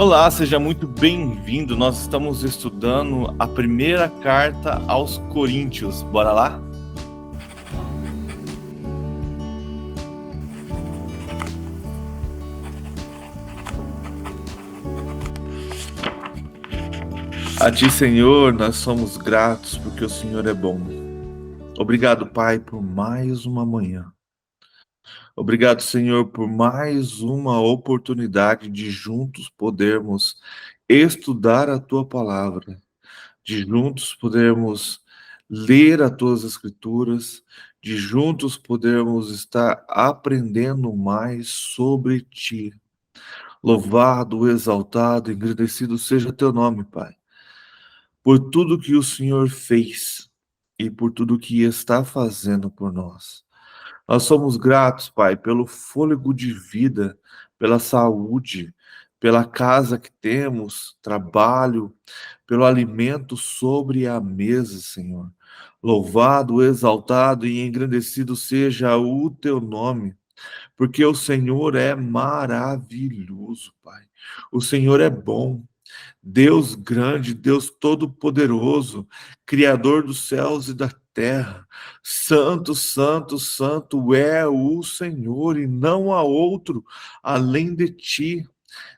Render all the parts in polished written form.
Olá, seja muito bem-vindo. Nós estamos estudando a primeira carta aos Coríntios. Bora lá? A Ti, Senhor, nós somos gratos porque o Senhor é bom. Obrigado, Pai, por mais uma manhã. Obrigado, Senhor, por mais uma oportunidade de juntos podermos estudar a Tua palavra, de juntos podermos ler as Tuas Escrituras, de juntos podermos estar aprendendo mais sobre Ti. Louvado, exaltado, engrandecido seja Teu nome, Pai, por tudo que o Senhor fez e por tudo que está fazendo por nós. Nós somos gratos, Pai, pelo fôlego de vida, pela saúde, pela casa que temos, trabalho, pelo alimento sobre a mesa, Senhor. Louvado, exaltado e engrandecido seja o Teu nome, porque o Senhor é maravilhoso, Pai. O Senhor é bom. Deus grande, Deus todo-poderoso, Criador dos céus e da terra. Santo, santo, santo é o Senhor, e não há outro além de ti.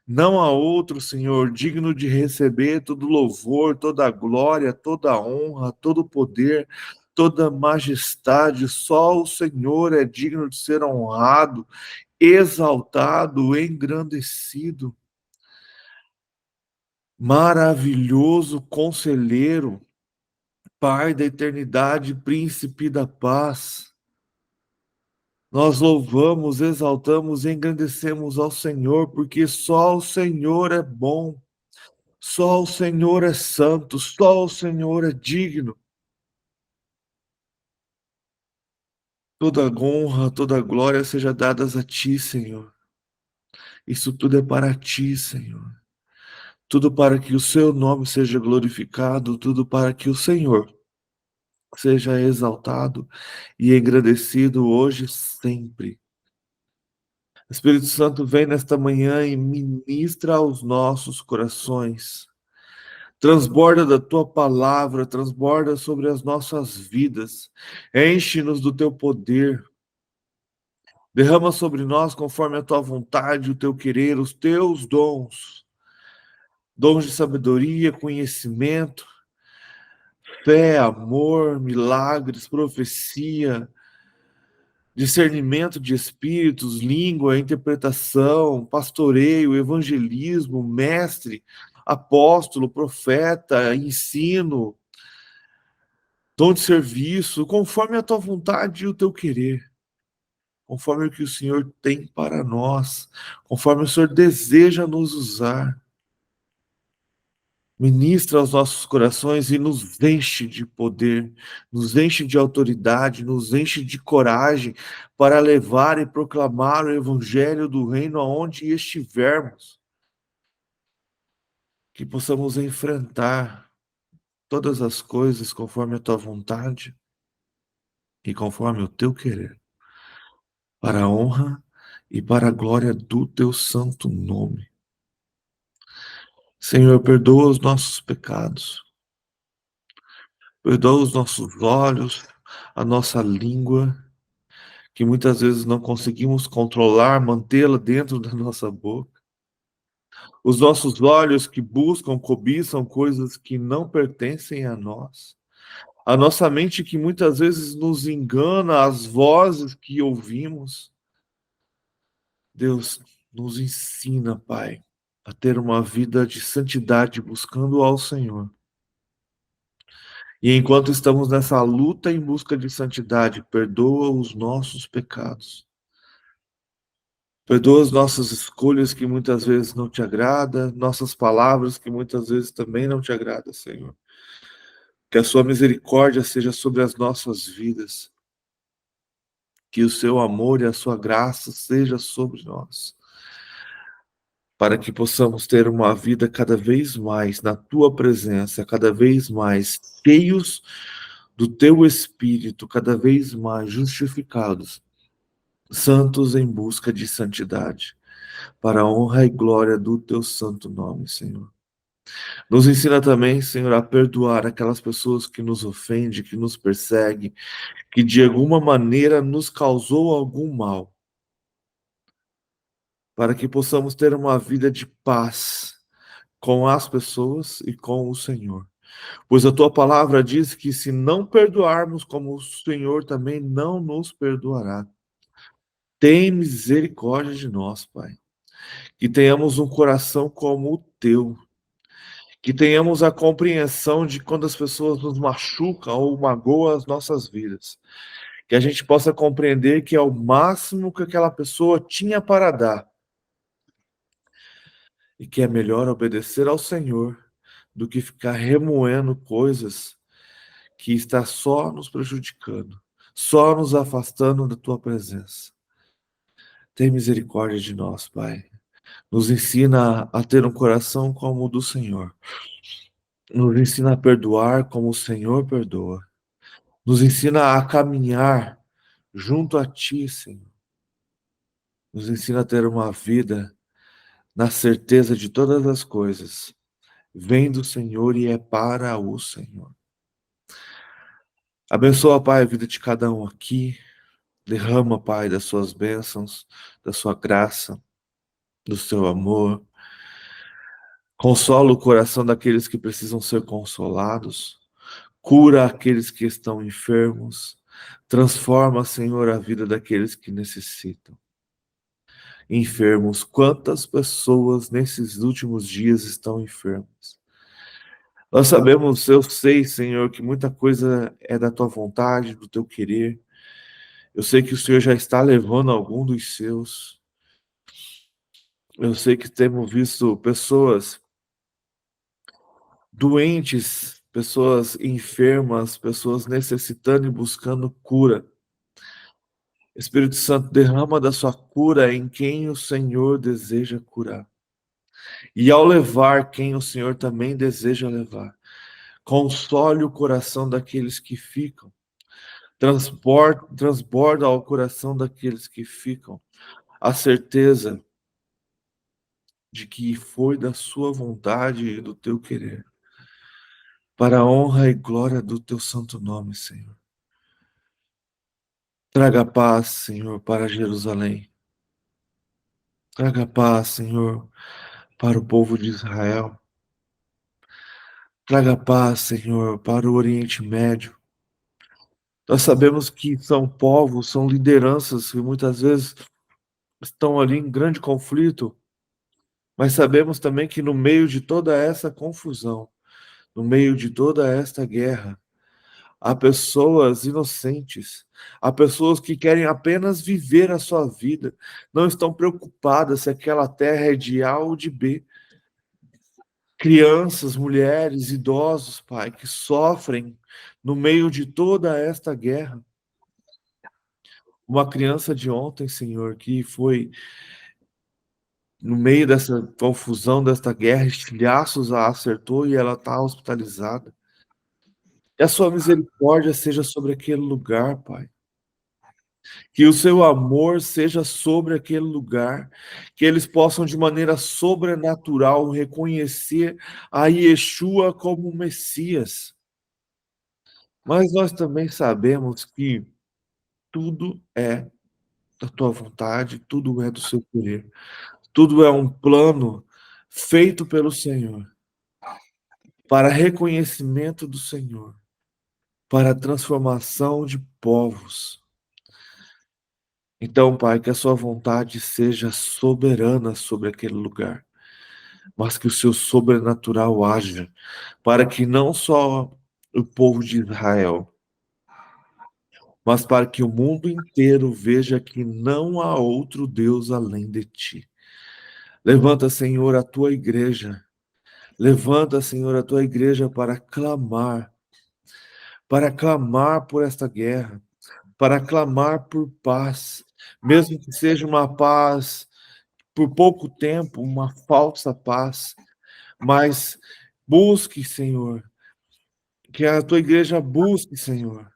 Não há outro, Senhor, digno de receber todo louvor, toda glória, toda honra, todo poder, toda majestade. Só o Senhor é digno de ser honrado, exaltado, engrandecido. Maravilhoso conselheiro, Pai da eternidade, príncipe da paz. Nós louvamos, exaltamos e engrandecemos ao Senhor, porque só o Senhor é bom, só o Senhor é santo, só o Senhor é digno. Toda honra, toda glória seja dadas a Ti, Senhor. Isso tudo é para Ti, Senhor. Tudo para que o Seu nome seja glorificado, tudo para que o Senhor seja exaltado e engrandecido hoje e sempre. Espírito Santo, vem nesta manhã e ministra aos nossos corações. Transborda da tua palavra, transborda sobre as nossas vidas. Enche-nos do teu poder. Derrama sobre nós, conforme a tua vontade, o teu querer, os teus dons. Dons de sabedoria, conhecimento, fé, amor, milagres, profecia, discernimento de espíritos, língua, interpretação, pastoreio, evangelismo, mestre, apóstolo, profeta, ensino, dom de serviço, conforme a tua vontade e o teu querer, conforme o que o Senhor tem para nós, conforme o Senhor deseja nos usar. Ministra aos nossos corações e nos enche de poder, nos enche de autoridade, nos enche de coragem para levar e proclamar o evangelho do reino aonde estivermos. Que possamos enfrentar todas as coisas conforme a tua vontade e conforme o teu querer, para a honra e para a glória do teu santo nome. Senhor, perdoa os nossos pecados, perdoa os nossos olhos, a nossa língua, que muitas vezes não conseguimos controlar, mantê-la dentro da nossa boca. Os nossos olhos que buscam, cobiçam coisas que não pertencem a nós. A nossa mente que muitas vezes nos engana, as vozes que ouvimos. Deus, nos ensina, Pai, a ter uma vida de santidade buscando ao Senhor. E enquanto estamos nessa luta em busca de santidade, perdoa os nossos pecados. Perdoa as nossas escolhas que muitas vezes não te agrada, nossas palavras que muitas vezes também não te agrada, Senhor. Que a sua misericórdia seja sobre as nossas vidas. Que o seu amor e a sua graça seja sobre nós. Para que possamos ter uma vida cada vez mais na tua presença, cada vez mais cheios do teu Espírito, cada vez mais justificados, santos em busca de santidade. para a honra e glória do teu santo nome, Senhor. Nos ensina também, Senhor, a perdoar aquelas pessoas que nos ofendem, que nos perseguem, que de alguma maneira nos causou algum mal, para que possamos ter uma vida de paz com as pessoas e com o Senhor. Pois a tua palavra diz que se não perdoarmos, como o Senhor também não nos perdoará. Tem misericórdia de nós, Pai. Que tenhamos um coração como o teu. Que tenhamos a compreensão de quando as pessoas nos machucam ou magoam as nossas vidas. Que a gente possa compreender que é o máximo que aquela pessoa tinha para dar. E que é melhor obedecer ao Senhor do que ficar remoendo coisas que está só nos prejudicando, só nos afastando da tua presença. Tem misericórdia de nós, Pai. Nos ensina a ter um coração como o do Senhor. Nos ensina a perdoar como o Senhor perdoa. Nos ensina a caminhar junto a Ti, Senhor. Nos ensina a ter uma vida na certeza de todas as coisas. Vem do Senhor e é para o Senhor. Abençoa, Pai, a vida de cada um aqui. Derrama, Pai, das suas bênçãos, da sua graça, do seu amor. Consola o coração daqueles que precisam ser consolados. Cura aqueles que estão enfermos. Transforma, Senhor, a vida daqueles que necessitam. Enfermos, quantas pessoas nesses últimos dias estão enfermas? Nós sabemos, eu sei, Senhor, que muita coisa é da tua vontade, do teu querer. Eu sei que o Senhor já está levando algum dos seus. Eu sei que temos visto pessoas doentes, pessoas enfermas, pessoas necessitando e buscando cura. Espírito Santo, derrama da sua cura em quem o Senhor deseja curar. E ao levar quem o Senhor também deseja levar, console o coração daqueles que ficam. Transborda ao coração daqueles que ficam a certeza de que foi da sua vontade e do teu querer, para a honra e glória do teu santo nome, Senhor. Traga paz, Senhor, para Jerusalém. Traga paz, Senhor, para o povo de Israel. Traga paz, Senhor, para o Oriente Médio. Nós sabemos que são povos, são lideranças que muitas vezes estão ali em grande conflito, mas sabemos também que no meio de toda essa confusão, no meio de toda esta guerra, há pessoas inocentes, há pessoas que querem apenas viver a sua vida, não estão preocupadas se aquela terra é de A ou de B. Crianças, mulheres, idosos, Pai, que sofrem no meio de toda esta guerra. Uma criança de ontem, Senhor, que foi no meio dessa confusão, desta guerra, estilhaços a acertou e ela está hospitalizada. Que a sua misericórdia seja sobre aquele lugar, Pai. Que o seu amor seja sobre aquele lugar, que eles possam de maneira sobrenatural reconhecer a Yeshua como Messias. Mas nós também sabemos que tudo é da tua vontade, tudo é do seu querer, tudo é um plano feito pelo Senhor, para reconhecimento do Senhor, para a transformação de povos. Então, Pai, que a sua vontade seja soberana sobre aquele lugar, mas que o seu sobrenatural haja, para que não só o povo de Israel, mas para que o mundo inteiro veja que não há outro Deus além de ti. Levanta, Senhor, a tua igreja. Levanta, Senhor, a tua igreja para clamar por esta guerra, para clamar por paz, mesmo que seja uma paz por pouco tempo, uma falsa paz, mas busque, Senhor, que a tua igreja busque, Senhor,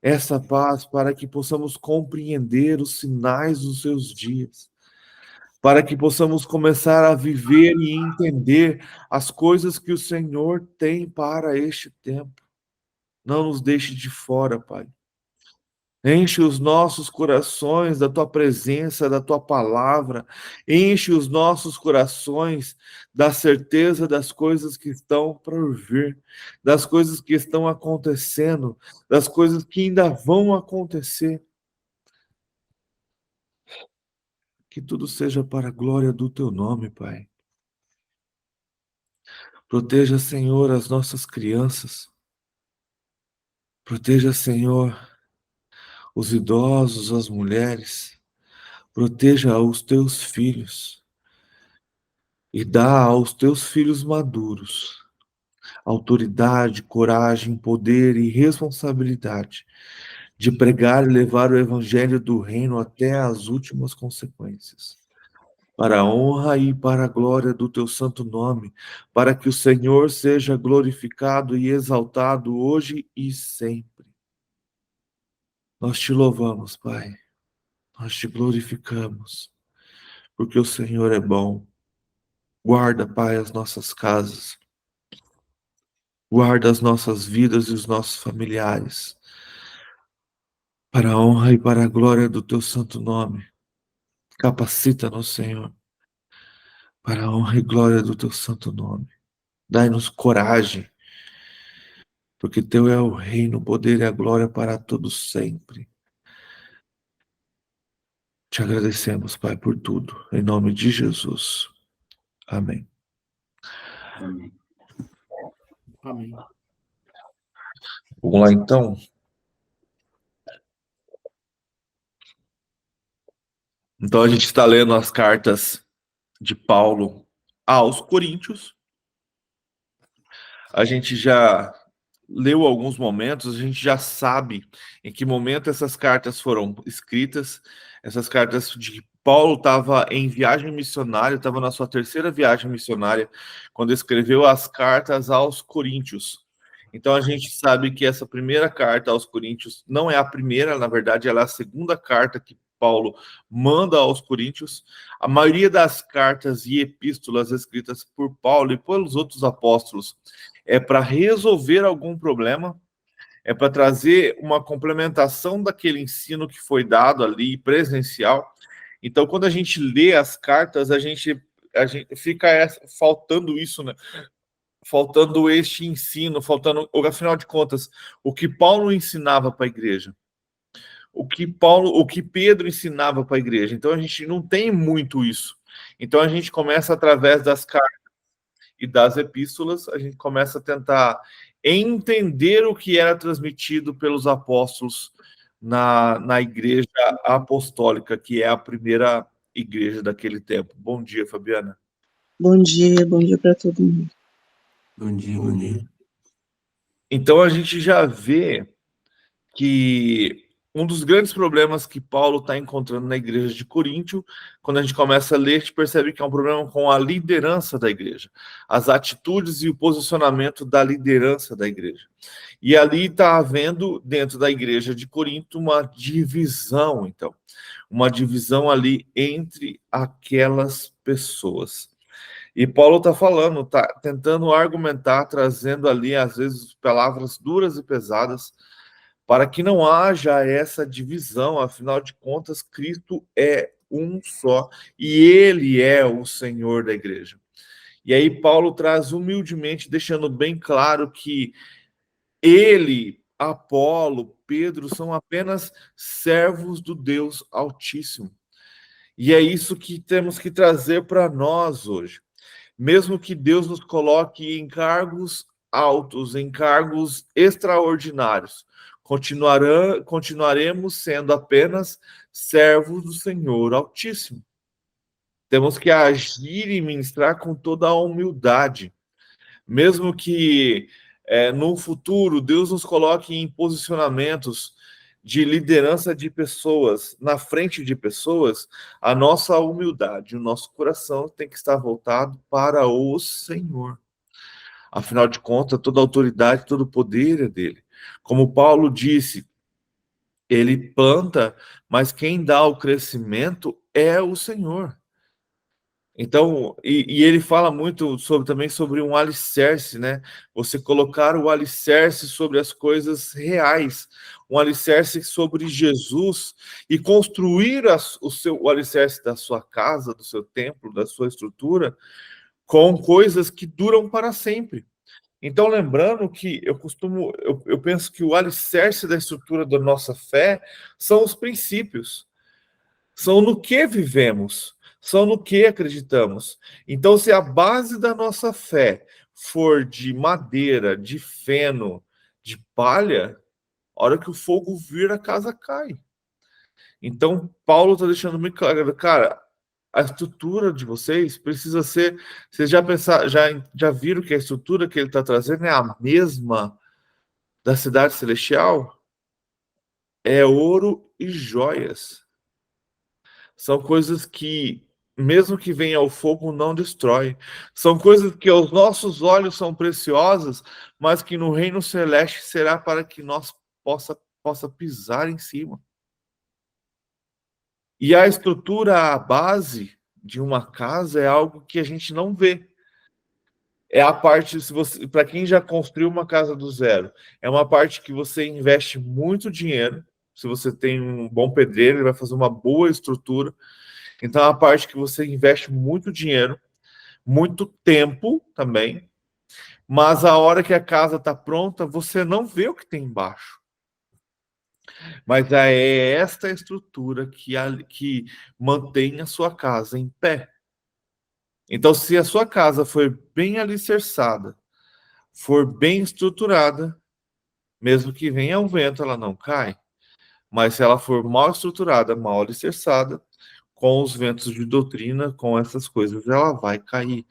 essa paz para que possamos compreender os sinais dos seus dias, para que possamos começar a viver e entender as coisas que o Senhor tem para este tempo. Não nos deixe de fora, Pai. Enche os nossos corações da tua presença, da tua palavra. Enche os nossos corações da certeza das coisas que estão por vir, das coisas que estão acontecendo, das coisas que ainda vão acontecer. Que tudo seja para a glória do teu nome, Pai. Proteja, Senhor, as nossas crianças. Proteja, Senhor, os idosos, as mulheres. Proteja os teus filhos. E dá aos teus filhos maduros autoridade, coragem, poder e responsabilidade de pregar e levar o evangelho do reino até as últimas consequências. Para a honra e para a glória do teu santo nome, para que o Senhor seja glorificado e exaltado hoje e sempre. Nós te louvamos, Pai. Nós te glorificamos, porque o Senhor é bom. Guarda, Pai, as nossas casas. Guarda as nossas vidas e os nossos familiares. Para a honra e para a glória do teu santo nome. Capacita-nos, Senhor, para a honra e glória do teu santo nome. Dai-nos coragem, porque teu é o reino, o poder e a glória para todos sempre. Te agradecemos, Pai, por tudo. Em nome de Jesus. Amém. Amém. Amém. Vamos lá, então. Então, a gente está lendo as cartas de Paulo aos Coríntios. A gente já leu alguns momentos, a gente já sabe em que momento essas cartas foram escritas. Essas cartas de Paulo estava em viagem missionária, estava na sua terceira viagem missionária, quando escreveu as cartas aos Coríntios. Então a gente sabe que essa primeira carta aos Coríntios não é a primeira, na verdade, ela é a segunda carta que Paulo manda aos Coríntios. A maioria das cartas e epístolas escritas por Paulo e pelos outros apóstolos é para resolver algum problema, é para trazer uma complementação daquele ensino que foi dado ali, presencial. Então, quando a gente lê as cartas, a gente fica faltando isso, né? Faltando este ensino, faltando, afinal de contas, o que Paulo ensinava para a igreja, o que Pedro ensinava para a igreja. Então, a gente não tem muito isso. Então, a gente começa através das cartas e das epístolas, a gente começa a tentar entender o que era transmitido pelos apóstolos na igreja apostólica, que é a primeira igreja daquele tempo. Bom dia, Fabiana. Bom dia para todo mundo. Bom dia, bom dia. Então a gente já vê que um dos grandes problemas que Paulo está encontrando na igreja de Coríntio, quando a gente começa a ler, a gente percebe que é um problema com a liderança da igreja, as atitudes e o posicionamento da liderança da igreja. E ali está havendo, dentro da igreja de Corinto, uma divisão, então. Uma divisão ali entre aquelas pessoas. E Paulo está falando, está tentando argumentar, trazendo ali, às vezes, palavras duras e pesadas, para que não haja essa divisão. Afinal de contas, Cristo é um só, e ele é o Senhor da igreja. E aí Paulo traz humildemente, deixando bem claro que ele, Apolo, Pedro, são apenas servos do Deus Altíssimo. E é isso que temos que trazer para nós hoje. Mesmo que Deus nos coloque em cargos altos, em cargos extraordinários, continuaremos sendo apenas servos do Senhor Altíssimo. Temos que agir e ministrar com toda a humildade. Mesmo que no futuro Deus nos coloque em posicionamentos de liderança de pessoas, na frente de pessoas, a nossa humildade, o nosso coração tem que estar voltado para o Senhor. Afinal de contas, toda autoridade, todo poder é dele. Como Paulo disse, ele planta, mas quem dá o crescimento é o Senhor. Então, e ele fala muito também sobre um alicerce, né? Você colocar o alicerce sobre as coisas reais, um alicerce sobre Jesus e construir o alicerce da sua casa, do seu templo, da sua estrutura, com coisas que duram para sempre. Então, lembrando que eu penso que o alicerce da estrutura da nossa fé são os princípios, são no que vivemos, são no que acreditamos. Então, se a base da nossa fé for de madeira, de feno, de palha, a hora que o fogo vir, a casa cai. Então, Paulo está deixando muito claro, cara, a estrutura de vocês precisa ser. Vocês já viram que a estrutura que ele está trazendo é a mesma da cidade celestial? É ouro e joias. São coisas que, mesmo que venha ao fogo, não destrói. São coisas que aos nossos olhos são preciosas, mas que no reino celeste será para que nós possa pisar em cima. E a estrutura, a base de uma casa é algo que a gente não vê. É a parte, se você, para quem já construiu uma casa do zero, é uma parte que você investe muito dinheiro. Se você tem um bom pedreiro, ele vai fazer uma boa estrutura. Então, é uma parte que você investe muito dinheiro, muito tempo também. Mas a hora que a casa está pronta, você não vê o que tem embaixo. Mas é esta estrutura que mantém a sua casa em pé. Então, se a sua casa for bem alicerçada, for bem estruturada, mesmo que venha um vento, ela não cai. Mas se ela for mal estruturada, mal alicerçada, com os ventos de doutrina, com essas coisas, ela vai cair.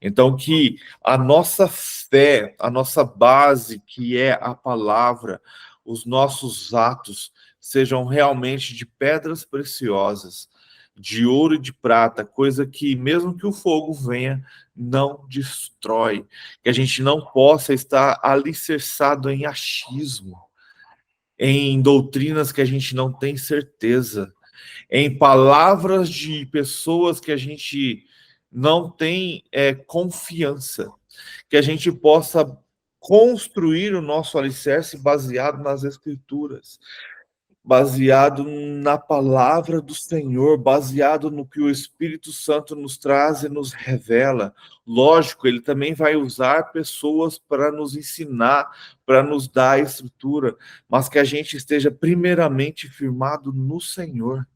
Então, que a nossa fé, a nossa base, que é a palavra, os nossos atos, sejam realmente de pedras preciosas, de ouro e de prata, coisa que, mesmo que o fogo venha, não destrói. Que a gente não possa estar alicerçado em achismo, em doutrinas que a gente não tem certeza, em palavras de pessoas que a gente não tem confiança, que a gente possa construir o nosso alicerce baseado nas Escrituras, baseado na palavra do Senhor, baseado no que o Espírito Santo nos traz e nos revela. Lógico, ele também vai usar pessoas para nos ensinar, para nos dar a estrutura, mas que a gente esteja primeiramente firmado no Senhor.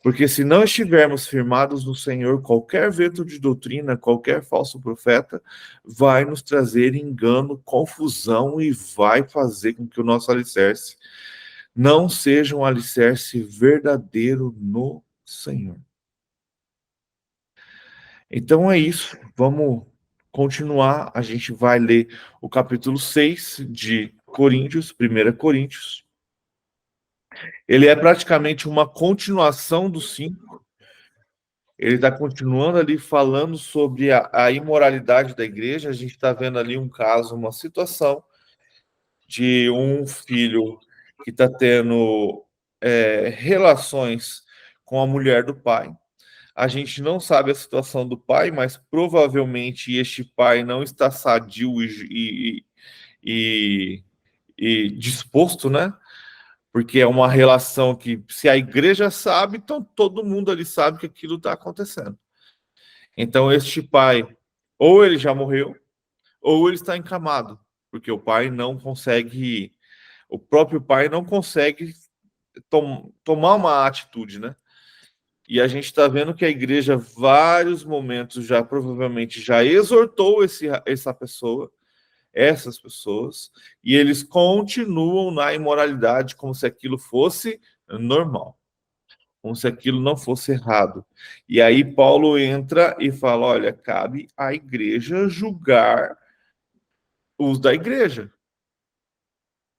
Porque se não estivermos firmados no Senhor, qualquer vento de doutrina, qualquer falso profeta, vai nos trazer engano, confusão e vai fazer com que o nosso alicerce não seja um alicerce verdadeiro no Senhor. Então é isso. Vamos continuar. A gente vai ler o capítulo 6 de Coríntios, 1 Coríntios. Ele é praticamente uma continuação do 5. Ele está continuando ali falando sobre a imoralidade da igreja. A gente está vendo ali um caso, uma situação de um filho que está tendo relações com a mulher do pai. A gente não sabe a situação do pai, mas provavelmente este pai não está sadio e disposto, né? Porque é uma relação que, se a igreja sabe, então todo mundo ali sabe que aquilo está acontecendo. Então, este pai, ou ele já morreu, ou ele está encamado, porque o pai não consegue, o próprio pai não consegue tomar uma atitude, né? E a gente está vendo que a igreja, vários momentos, já provavelmente já exortou essas pessoas, e eles continuam na imoralidade como se aquilo fosse normal, como se aquilo não fosse errado. E aí Paulo entra e fala: olha, cabe à igreja julgar os da igreja.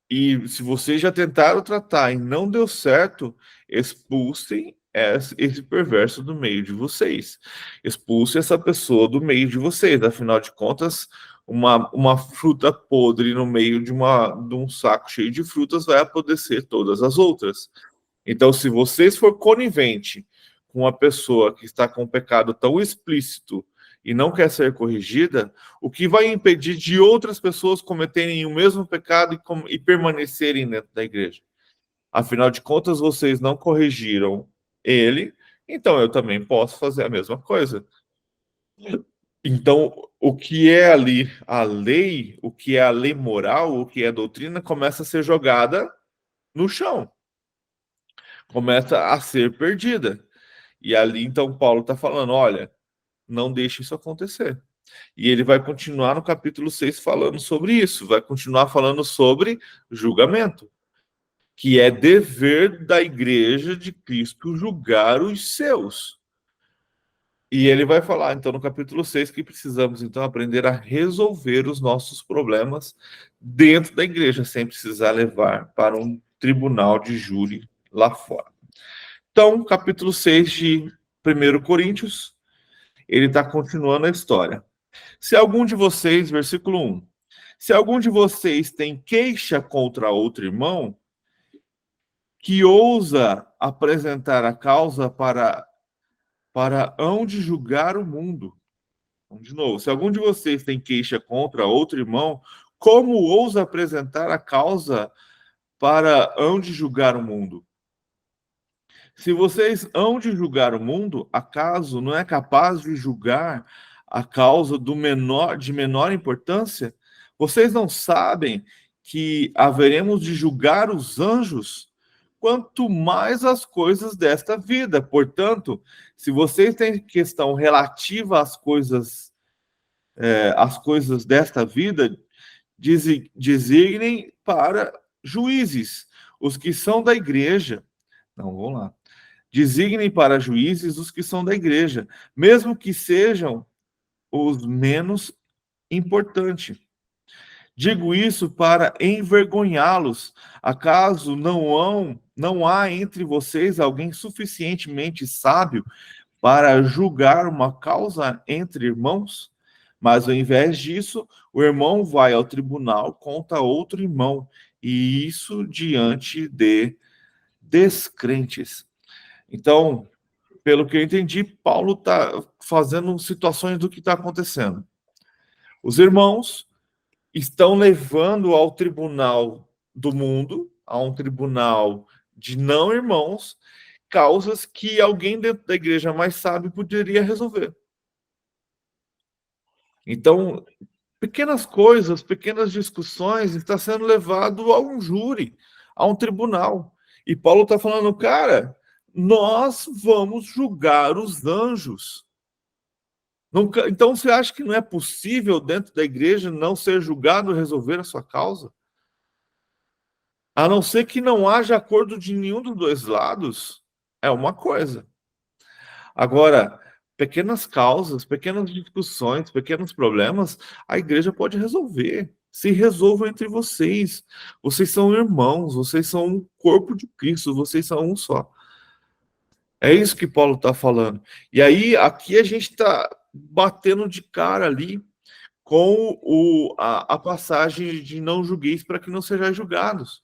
E se vocês já tentaram tratar e não deu certo, expulsem esse perverso do meio de vocês. Expulsem essa pessoa do meio de vocês. Afinal de contas, uma fruta podre no meio de um saco cheio de frutas vai apodrecer todas as outras. Então, se vocês for conivente com uma pessoa que está com um pecado tão explícito e não quer ser corrigida, o que vai impedir de outras pessoas cometerem o mesmo pecado e permanecerem dentro da igreja? Afinal de contas, vocês não corrigiram ele, então eu também posso fazer a mesma coisa. Então, o que é ali a lei, o que é a lei moral, o que é a doutrina, começa a ser jogada no chão, começa a ser perdida. E ali, então, Paulo está falando, olha, não deixe isso acontecer. E ele vai continuar no capítulo 6 falando sobre isso, vai continuar falando sobre julgamento, que é dever da igreja de Cristo julgar os seus. E ele vai falar, então, no capítulo 6, que precisamos, então, aprender a resolver os nossos problemas dentro da igreja, sem precisar levar para um tribunal de júri lá fora. Então, capítulo 6 de 1 Coríntios, ele está continuando a história. Se algum de vocês, versículo 1, se algum de vocês tem queixa contra outro irmão, que ousa apresentar a causa para hão de julgar o mundo. Então, de novo, se algum de vocês tem queixa contra outro irmão, como ousa apresentar a causa para hão de julgar o mundo? Se vocês hão de julgar o mundo, acaso não é capaz de julgar a causa de menor importância? Vocês não sabem que haveremos de julgar os anjos? Quanto mais as coisas desta vida. Portanto, se vocês têm questão relativa às coisas desta vida, designem para juízes os que são da igreja. Não, vamos lá. Designem para juízes os que são da igreja, mesmo que sejam os menos importantes. Digo isso para envergonhá-los. Acaso não há entre vocês alguém suficientemente sábio para julgar uma causa entre irmãos? Mas ao invés disso, o irmão vai ao tribunal contra outro irmão, e isso diante de descrentes. Então, pelo que eu entendi, Paulo está fazendo situações do que está acontecendo. Os irmãos estão levando ao tribunal do mundo, a um tribunal de não irmãos, causas que alguém dentro da igreja mais sábio poderia resolver. Então, pequenas coisas, pequenas discussões, está sendo levado a um júri, a um tribunal. E Paulo está falando, cara, nós vamos julgar os anjos. Então, você acha que não é possível dentro da igreja não ser julgado e resolver a sua causa? A não ser que não haja acordo de nenhum dos dois lados, é uma coisa. Agora, pequenas causas, pequenas discussões, pequenos problemas, a igreja pode resolver. Se resolvam entre vocês. Vocês são irmãos, vocês são um corpo de Cristo, vocês são um só. É isso que Paulo está falando. E aí, aqui a gente está batendo de cara ali com a passagem de não julgueis para que não sejais julgados.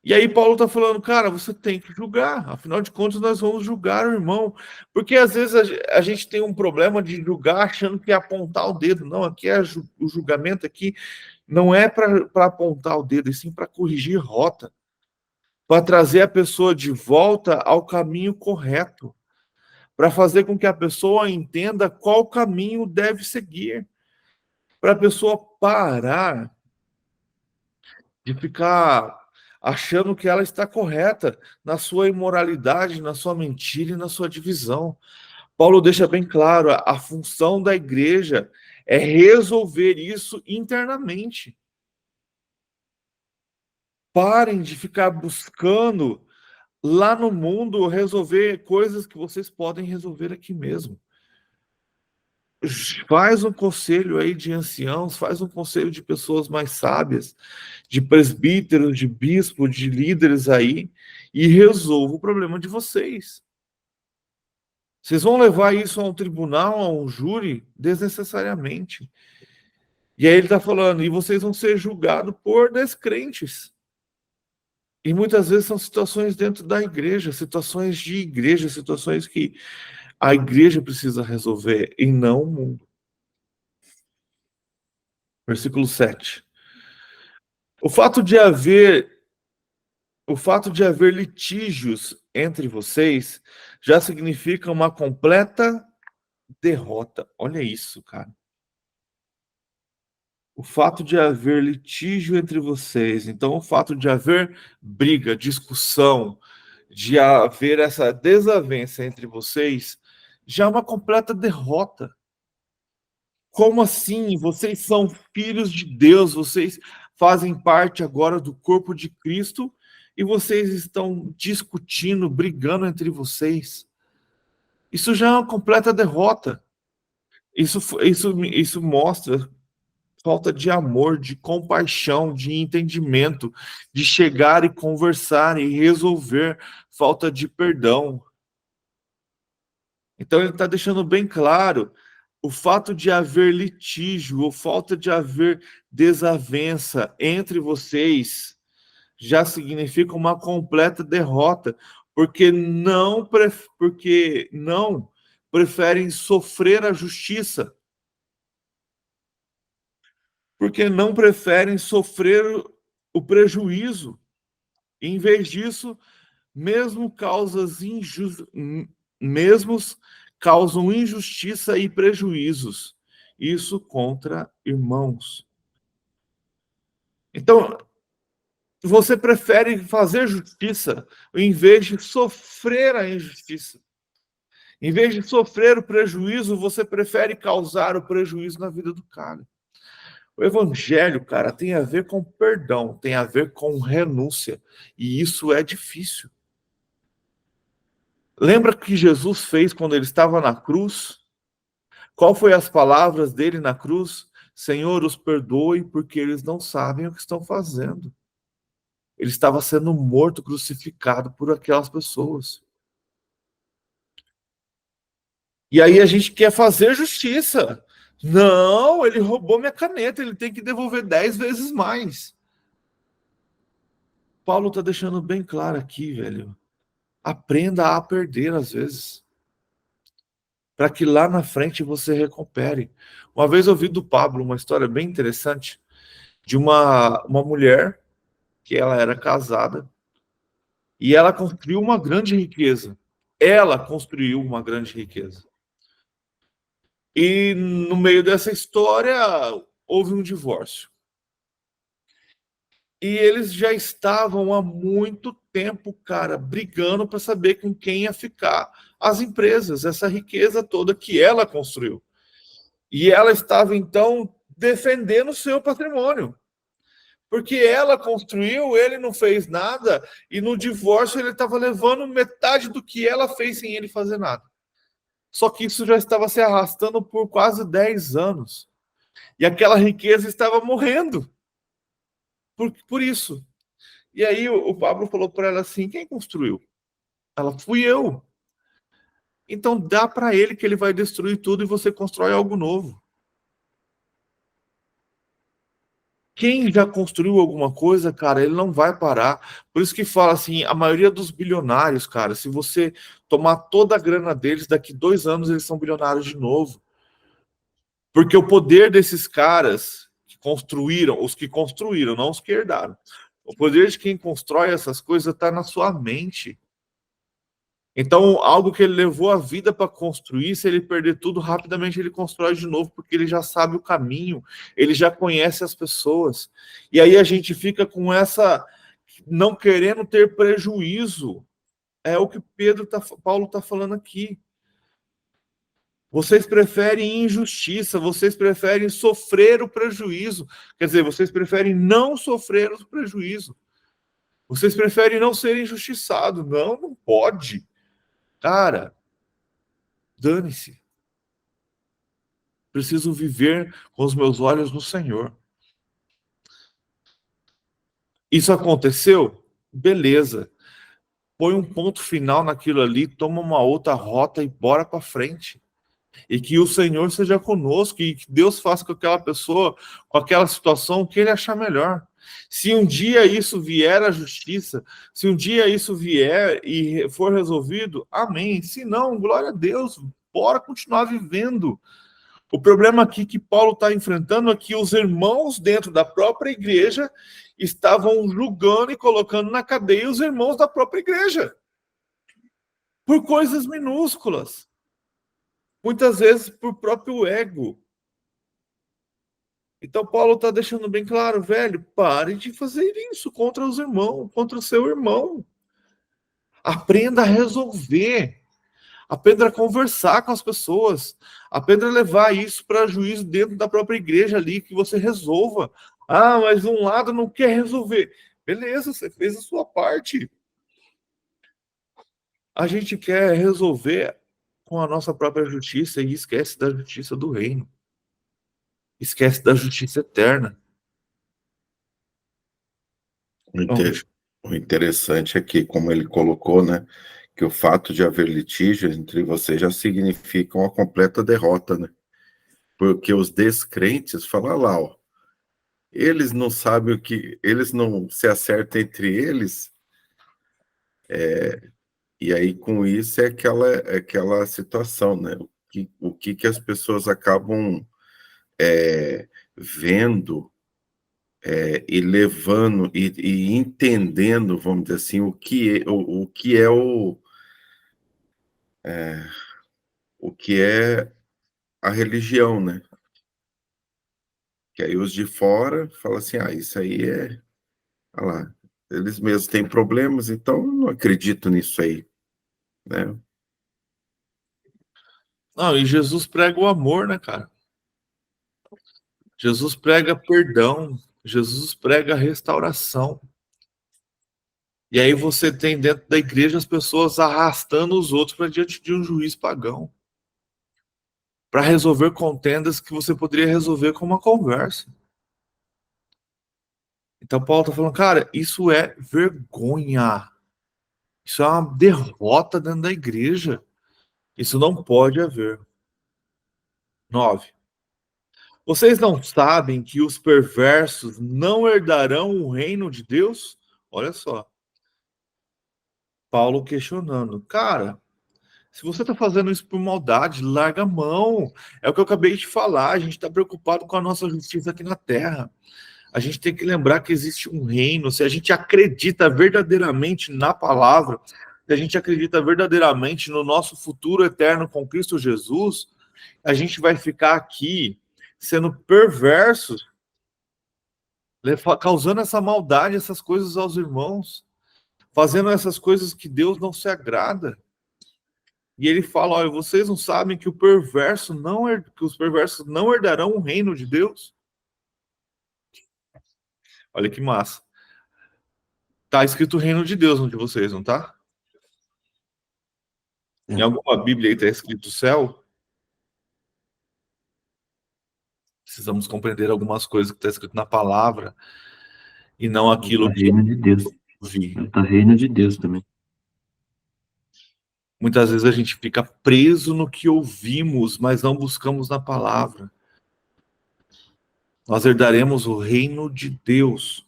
E aí Paulo está falando, cara, você tem que julgar. Afinal de contas, nós vamos julgar o irmão. Porque às vezes a gente tem um problema de julgar achando que é apontar o dedo. Não, aqui é o julgamento aqui não é para apontar o dedo, e sim para corrigir rota. Para trazer a pessoa de volta ao caminho correto. Para fazer com que a pessoa entenda qual caminho deve seguir. Para a pessoa parar de ficar achando que ela está correta na sua imoralidade, na sua mentira e na sua divisão. Paulo deixa bem claro, a função da igreja é resolver isso internamente. Parem de ficar buscando lá no mundo resolver coisas que vocês podem resolver aqui mesmo. Faz um conselho aí de anciãos, faz um conselho de pessoas mais sábias, de presbíteros, de bispos, de líderes aí, e resolva o problema de vocês. Vocês vão levar isso a um tribunal, a um júri, desnecessariamente. E aí ele está falando, e vocês vão ser julgados por descrentes. E muitas vezes são situações dentro da igreja, situações de igreja, situações que a igreja precisa resolver e não o mundo. Versículo 7. O fato de haver litígios entre vocês já significa uma completa derrota. Olha isso, cara. O fato de haver litígio entre vocês, então o fato de haver briga, discussão, de haver essa desavença entre vocês, já é uma completa derrota. Como assim? Vocês são filhos de Deus, vocês fazem parte agora do corpo de Cristo e vocês estão discutindo, brigando entre vocês. Isso já é uma completa derrota. Isso mostra falta de amor, de compaixão, de entendimento, de chegar e conversar e resolver, falta de perdão. Então ele está deixando bem claro o fato de haver litígio, ou falta de haver desavença entre vocês já significa uma completa derrota, porque não preferem sofrer a justiça, porque não preferem sofrer o prejuízo. Em vez disso, mesmo mesmos causam injustiça e prejuízos. Isso contra irmãos. Então, você prefere fazer justiça em vez de sofrer a injustiça. Em vez de sofrer o prejuízo, você prefere causar o prejuízo na vida do cara. O evangelho, cara, tem a ver com perdão, tem a ver com renúncia. E isso é difícil. Lembra que Jesus fez quando ele estava na cruz? Qual foi as palavras dele na cruz? Senhor, os perdoe porque eles não sabem o que estão fazendo. Ele estava sendo morto, crucificado por aquelas pessoas. E aí a gente quer fazer justiça. Não, ele roubou minha caneta, ele tem que devolver 10 vezes mais. Paulo está deixando bem claro aqui, velho. Aprenda a perder às vezes, para que lá na frente você recupere. Uma vez eu ouvi do Pablo uma história bem interessante de uma mulher que ela era casada e ela construiu uma grande riqueza. Ela construiu uma grande riqueza. E no meio dessa história houve um divórcio. E eles já estavam há muito tempo, cara, brigando para saber com quem ia ficar as empresas, essa riqueza toda que ela construiu. E ela estava, então, defendendo o seu patrimônio. Porque ela construiu, ele não fez nada, e no divórcio ele estava levando metade do que ela fez sem ele fazer nada. Só que isso já estava se arrastando por quase 10 anos. E aquela riqueza estava morrendo. Por isso. E aí o Pablo falou para ela assim: quem construiu? Ela: fui eu. Então dá para ele que ele vai destruir tudo e você constrói algo novo. Quem já construiu alguma coisa, cara, ele não vai parar. Por isso que fala assim, a maioria dos bilionários, cara, se você tomar toda a grana deles, daqui 2 anos eles são bilionários de novo. Porque o poder desses caras que construíram, os que construíram, não os que herdaram. O poder de quem constrói essas coisas está na sua mente. Então, algo que ele levou a vida para construir, se ele perder tudo, rapidamente ele constrói de novo, porque ele já sabe o caminho, ele já conhece as pessoas. E aí a gente fica com essa, não querendo ter prejuízo. É o que Paulo está falando aqui. Vocês preferem injustiça, vocês preferem sofrer o prejuízo. Quer dizer, vocês preferem não sofrer o prejuízo. Vocês preferem não ser injustiçados. Não, não pode. Cara, dane-se. Preciso viver com os meus olhos no Senhor. Isso aconteceu? Beleza. Põe um ponto final naquilo ali, toma uma outra rota e bora para frente. E que o Senhor seja conosco e que Deus faça com aquela pessoa, com aquela situação, o que ele achar melhor. Se um dia isso vier à justiça, se um dia isso vier e for resolvido, amém. Se não, glória a Deus, bora continuar vivendo. O problema aqui que Paulo está enfrentando é que os irmãos dentro da própria igreja estavam julgando e colocando na cadeia os irmãos da própria igreja. Por coisas minúsculas. Muitas vezes por próprio ego. Então Paulo está deixando bem claro, velho, pare de fazer isso contra os irmãos, contra o seu irmão. Aprenda a resolver. Aprenda a conversar com as pessoas. Aprenda a levar isso para juízo dentro da própria igreja ali, que você resolva. Ah, mas um lado não quer resolver. Beleza, você fez a sua parte. A gente quer resolver com a nossa própria justiça e esquece da justiça do reino. Esquece da justiça eterna. O interessante é que, como ele colocou, né, que o fato de haver litígio entre vocês já significa uma completa derrota, né? Porque os descrentes, fala lá, ó, eles não sabem o que, eles não se acertam entre eles, e aí com isso é aquela situação, né? O que as pessoas acabam vendo e levando e entendendo, vamos dizer assim, o que é a religião, né? Que aí os de fora falam assim, isso aí olha lá, eles mesmos têm problemas, então não acredito nisso aí, né? Não, e Jesus prega o amor, né, cara? Jesus prega perdão, Jesus prega restauração. E aí você tem dentro da igreja as pessoas arrastando os outros para diante de um juiz pagão. Para resolver contendas que você poderia resolver com uma conversa. Então Paulo está falando, cara, isso é vergonha. Isso é uma derrota dentro da igreja. Isso não pode haver. 9. Vocês não sabem que os perversos não herdarão o reino de Deus? Olha só. Paulo questionando. Cara, se você está fazendo isso por maldade, larga a mão. É o que eu acabei de falar. A gente está preocupado com a nossa justiça aqui na terra. A gente tem que lembrar que existe um reino. Se a gente acredita verdadeiramente na palavra, se a gente acredita verdadeiramente no nosso futuro eterno com Cristo Jesus, a gente vai ficar aqui sendo perversos, causando essa maldade, essas coisas aos irmãos, fazendo essas coisas que Deus não se agrada. E ele fala, olha, vocês não sabem que que os perversos não herdarão o reino de Deus? Olha que massa. Tá escrito o reino de Deus no de vocês, não tá? Em alguma Bíblia aí está escrito céu? Precisamos compreender algumas coisas que está escrito na palavra e não aquilo que reino de Deus. vi. Tá reino de Deus também. Muitas vezes a gente fica preso no que ouvimos, mas não buscamos na palavra. Nós herdaremos o reino de Deus.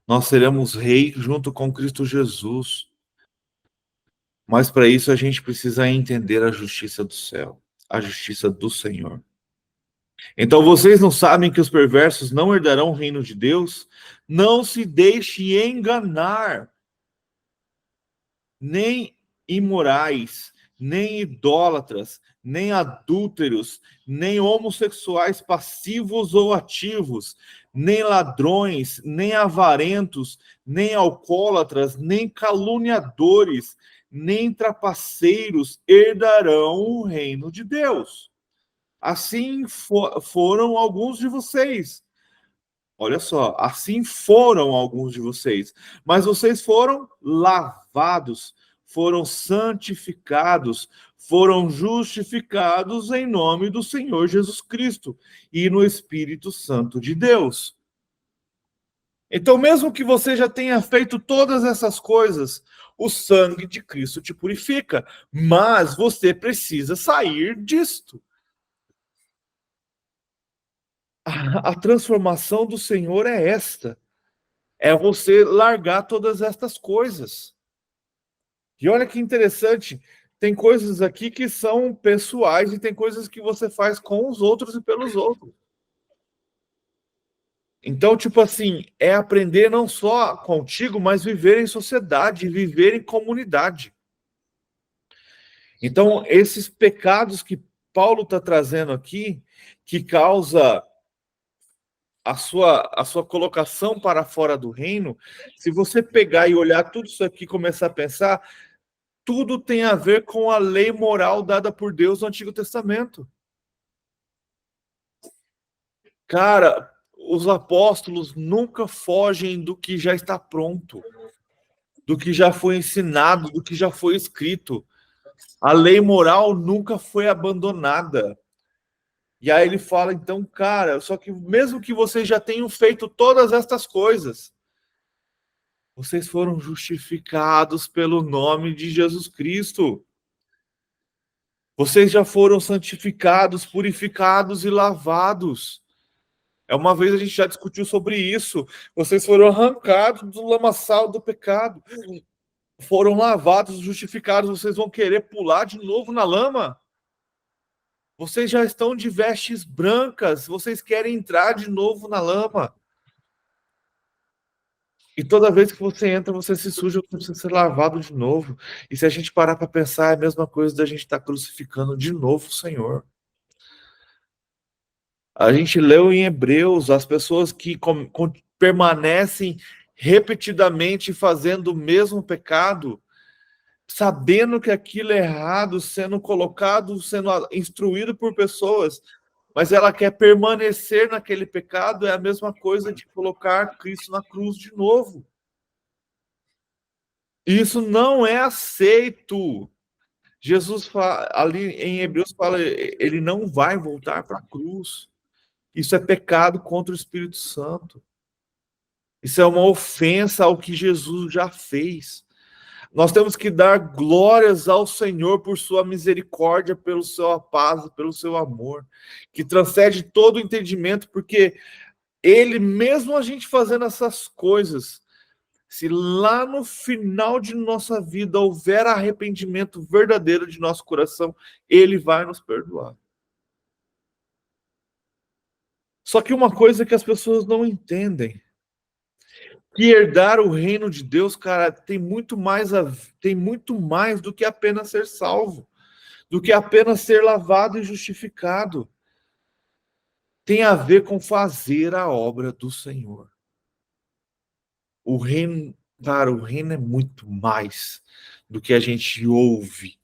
Nós seremos rei junto com Cristo Jesus. Mas para isso a gente precisa entender a justiça do céu, a justiça do Senhor. Então vocês não sabem que os perversos não herdarão o reino de Deus? Não se deixe enganar. Nem imorais, nem idólatras, nem adúlteros, nem homossexuais passivos ou ativos, nem ladrões, nem avarentos, nem alcoólatras, nem caluniadores, nem trapaceiros herdarão o reino de Deus. Assim foram alguns de vocês. Olha só, assim foram alguns de vocês, mas vocês foram lavados, foram santificados, foram justificados em nome do Senhor Jesus Cristo e no Espírito Santo de Deus. Então, mesmo que você já tenha feito todas essas coisas, o sangue de Cristo te purifica, mas você precisa sair disto. A transformação do Senhor é esta. É você largar todas estas coisas. E olha que interessante, tem coisas aqui que são pessoais e tem coisas que você faz com os outros e pelos outros. Então, tipo assim, é aprender não só contigo, mas viver em sociedade, viver em comunidade. Então, esses pecados que Paulo está trazendo aqui, que causa a sua colocação para fora do reino, se você pegar e olhar tudo isso aqui e começar a pensar, tudo tem a ver com a lei moral dada por Deus no Antigo Testamento. Cara, os apóstolos nunca fogem do que já está pronto, do que já foi ensinado, do que já foi escrito. A lei moral nunca foi abandonada. E aí ele fala, então, cara, só que mesmo que vocês já tenham feito todas estas coisas, vocês foram justificados pelo nome de Jesus Cristo. Vocês já foram santificados, purificados e lavados. Uma vez a gente já discutiu sobre isso. Vocês foram arrancados do lamaçal do pecado. Foram lavados, justificados. Vocês vão querer pular de novo na lama? Vocês já estão de vestes brancas. Vocês querem entrar de novo na lama? E toda vez que você entra, você se suja, você precisa ser lavado de novo. E se a gente parar para pensar, é a mesma coisa da gente estar crucificando de novo o Senhor. A gente leu em Hebreus, as pessoas que permanecem repetidamente fazendo o mesmo pecado, sabendo que aquilo é errado, sendo colocado, sendo instruído por pessoas, mas ela quer permanecer naquele pecado, é a mesma coisa de colocar Cristo na cruz de novo. Isso não é aceito. Jesus fala, ali em Hebreus fala, ele não vai voltar para a cruz. Isso é pecado contra o Espírito Santo. Isso é uma ofensa ao que Jesus já fez. Nós temos que dar glórias ao Senhor por sua misericórdia, pelo seu paz, pelo seu amor, que transcende todo o entendimento, porque ele, mesmo a gente fazendo essas coisas, se lá no final de nossa vida houver arrependimento verdadeiro de nosso coração, ele vai nos perdoar. Só que uma coisa que as pessoas não entendem, que herdar o reino de Deus, cara, tem muito mais do que apenas ser salvo, do que apenas ser lavado e justificado. Tem a ver com fazer a obra do Senhor. O reino, cara, o reino é muito mais do que a gente ouve.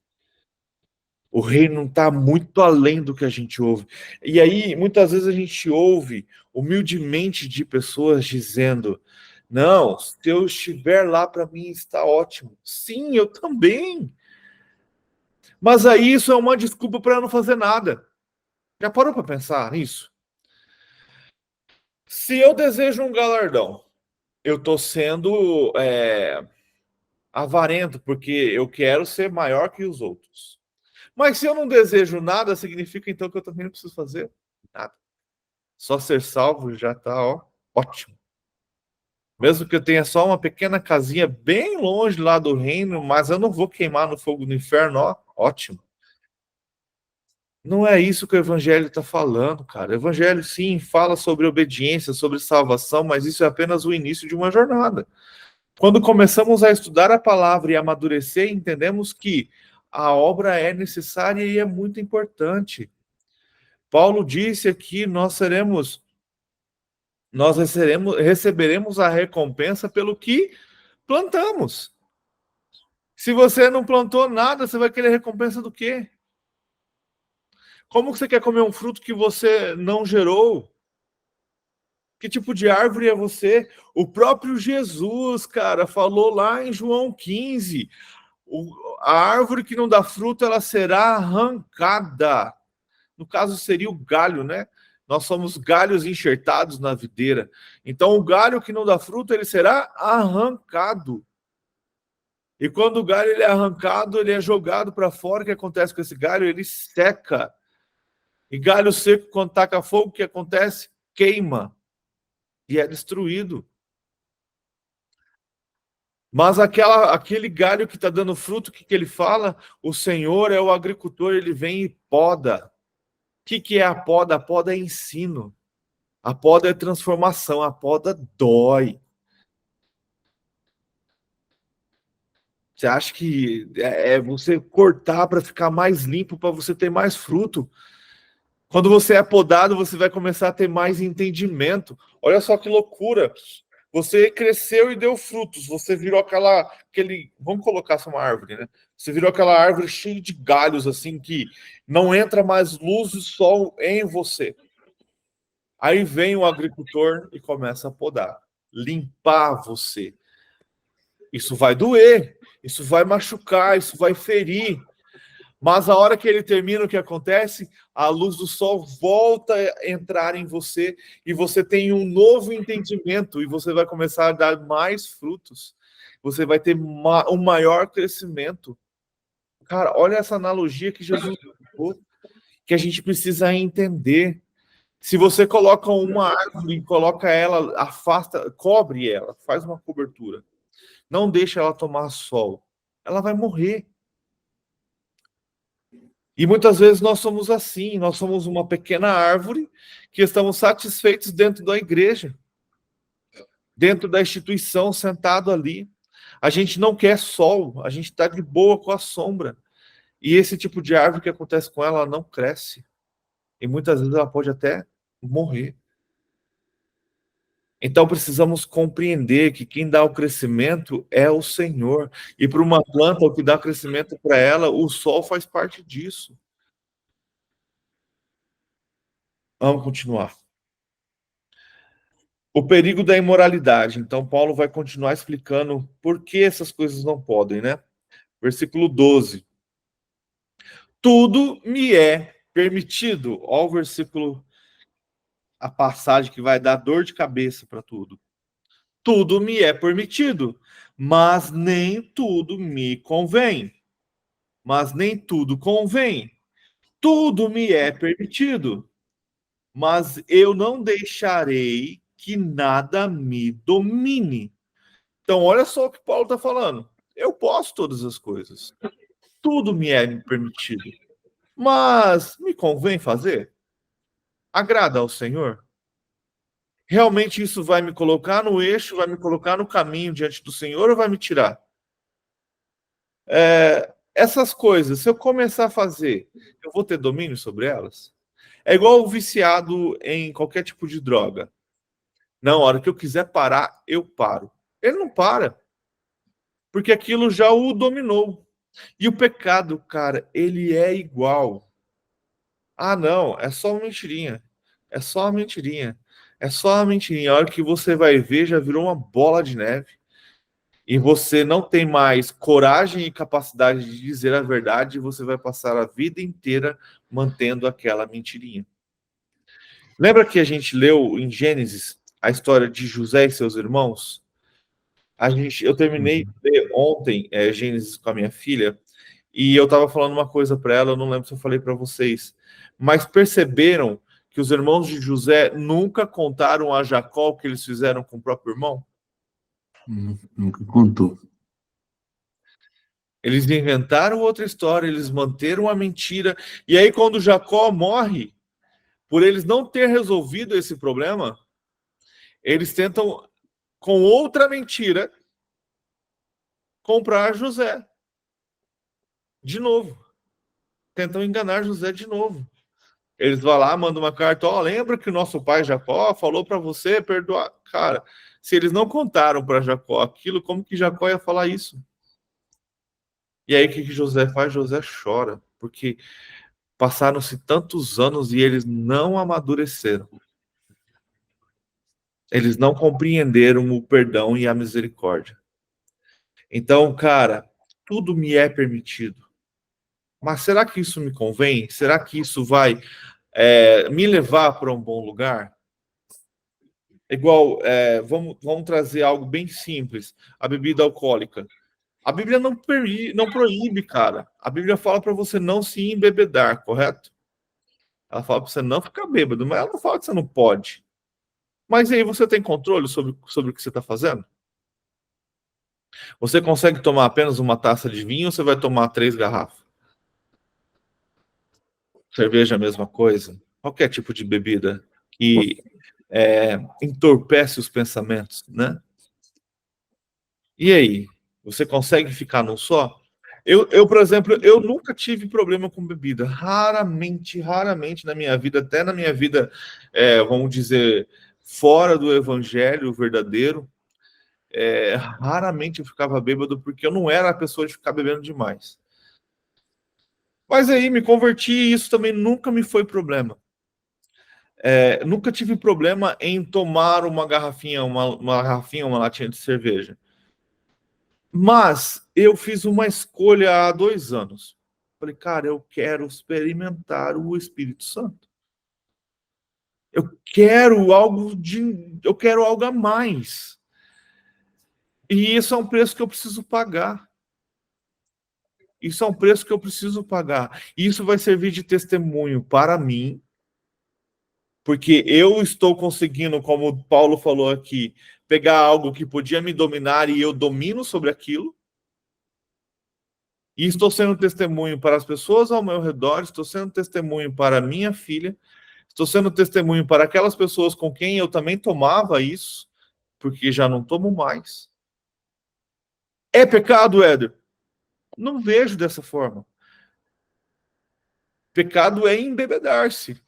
O reino está muito além do que a gente ouve. E aí, muitas vezes a gente ouve humildemente de pessoas dizendo: não, se eu estiver lá, para mim está ótimo. Sim, eu também. Mas aí isso é uma desculpa para não fazer nada. Já parou para pensar nisso? Se eu desejo um galardão, eu estou sendo avarento, porque eu quero ser maior que os outros. Mas se eu não desejo nada, significa então que eu também não preciso fazer nada. Só ser salvo já está ótimo. Mesmo que eu tenha só uma pequena casinha bem longe lá do reino, mas eu não vou queimar no fogo do inferno, ótimo. Não é isso que o evangelho está falando, cara. O evangelho, sim, fala sobre obediência, sobre salvação, mas isso é apenas o início de uma jornada. Quando começamos a estudar a palavra e amadurecer, entendemos que a obra é necessária e é muito importante. Paulo disse aqui, nós receberemos a recompensa pelo que plantamos. Se você não plantou nada, você vai querer recompensa do quê? Como você quer comer um fruto que você não gerou? Que tipo de árvore é você? O próprio Jesus, cara, falou lá em João 15, a árvore que não dá fruto, ela será arrancada. No caso, seria o galho, né? Nós somos galhos enxertados na videira. Então, o galho que não dá fruto, ele será arrancado. E quando o galho ele é arrancado, ele é jogado para fora. O que acontece com esse galho? Ele seca. E galho seco, quando taca fogo, o que acontece? Queima. E é destruído. Mas aquele galho que está dando fruto, o que ele fala? O Senhor é o agricultor, ele vem e poda. O que é a poda? A poda é ensino. A poda é transformação. A poda dói. Você acha que é você cortar para ficar mais limpo, para você ter mais fruto? Quando você é podado, você vai começar a ter mais entendimento. Olha só que loucura. Você cresceu e deu frutos. Você virou vamos colocar essa uma árvore, né? Você virou aquela árvore cheia de galhos, assim, que não entra mais luz e sol em você. Aí vem o agricultor e começa a podar, limpar você. Isso vai doer, isso vai machucar, isso vai ferir. Mas a hora que ele termina, o que acontece? A luz do sol volta a entrar em você e você tem um novo entendimento e você vai começar a dar mais frutos. Você vai ter um maior crescimento. Cara, olha essa analogia que Jesus colocou, que a gente precisa entender. Se você coloca uma árvore e coloca ela, afasta, cobre ela, faz uma cobertura. Não deixa ela tomar sol. Ela vai morrer. E muitas vezes nós somos assim, nós somos uma pequena árvore que estamos satisfeitos dentro da igreja, dentro da instituição, sentado ali. A gente não quer sol, a gente está de boa com a sombra. E esse tipo de árvore que acontece com ela, ela não cresce. E muitas vezes ela pode até morrer. Então precisamos compreender que quem dá o crescimento é o Senhor. E para uma planta, o que dá crescimento para ela, o sol faz parte disso. Vamos continuar. O perigo da imoralidade. Então, Paulo vai continuar explicando por que essas coisas não podem, né? Versículo 12. Tudo me é permitido. Olha o versículo, a passagem que vai dar dor de cabeça para tudo. Tudo me é permitido, mas nem tudo me convém. Mas nem tudo convém. Tudo me é permitido, mas eu não deixarei que nada me domine. Então, olha só o que Paulo está falando. Eu posso todas as coisas. Tudo me é permitido. Mas me convém fazer? Agrada ao Senhor? Realmente isso vai me colocar no eixo, vai me colocar no caminho diante do Senhor ou vai me tirar? Essas coisas, se eu começar a fazer, eu vou ter domínio sobre elas? É igual o viciado em qualquer tipo de droga. Não, a hora que eu quiser parar, eu paro. Ele não para, porque aquilo já o dominou. E o pecado, cara, ele é igual. Ah, não, é só uma mentirinha. É só uma mentirinha. É só uma mentirinha. A hora que você vai ver, já virou uma bola de neve. E você não tem mais coragem e capacidade de dizer a verdade, e você vai passar a vida inteira mantendo aquela mentirinha. Lembra que a gente leu em Gênesis a história de José e seus irmãos? Eu terminei de ler ontem Gênesis com a minha filha, e eu estava falando uma coisa para ela, eu não lembro se eu falei para vocês, mas perceberam que os irmãos de José nunca contaram a Jacó o que eles fizeram com o próprio irmão? Nunca contou. Eles inventaram outra história, eles manteram a mentira, e aí quando Jacó morre, por eles não ter resolvido esse problema, eles tentam, com outra mentira, comprar José. De novo. Tentam enganar José de novo. Eles vão lá, mandam uma carta, lembra que o nosso pai Jacó falou para você perdoar? Cara, se eles não contaram para Jacó aquilo, como que Jacó ia falar isso? E aí o que José faz? José chora, porque passaram-se tantos anos e eles não amadureceram. Eles não compreenderam o perdão e a misericórdia. Então, cara, tudo me é permitido. Mas será que isso me convém? Será que isso vai me levar para um bom lugar? Igual, vamos trazer algo bem simples. A bebida alcoólica. A Bíblia não proíbe, cara. A Bíblia fala para você não se embebedar, correto? Ela fala para você não ficar bêbado, mas ela não fala que você não pode. Mas aí você tem controle sobre o que você está fazendo? Você consegue tomar apenas uma taça de vinho ou você vai tomar 3 garrafas? Cerveja, a mesma coisa. Qualquer tipo de bebida que entorpece os pensamentos, né? E aí? Você consegue ficar num só? Por exemplo, eu nunca tive problema com bebida. Raramente na minha vida, até na minha vida, vamos dizer, fora do evangelho verdadeiro, raramente eu ficava bêbado porque eu não era a pessoa de ficar bebendo demais. Mas aí me converti e isso também nunca me foi problema. Nunca tive problema em tomar uma garrafinha, uma latinha de cerveja. Mas eu fiz uma escolha há 2 anos. Falei, cara, eu quero experimentar o Espírito Santo. Eu quero algo a mais. E isso é um preço que eu preciso pagar. Isso é um preço que eu preciso pagar. E isso vai servir de testemunho para mim, porque eu estou conseguindo, como Paulo falou aqui, pegar algo que podia me dominar e eu domino sobre aquilo. E estou sendo testemunho para as pessoas ao meu redor, estou sendo testemunho para minha filha, estou sendo testemunho para aquelas pessoas com quem eu também tomava isso, porque já não tomo mais. É pecado, Éder? Não vejo dessa forma. Pecado é embebedar-se.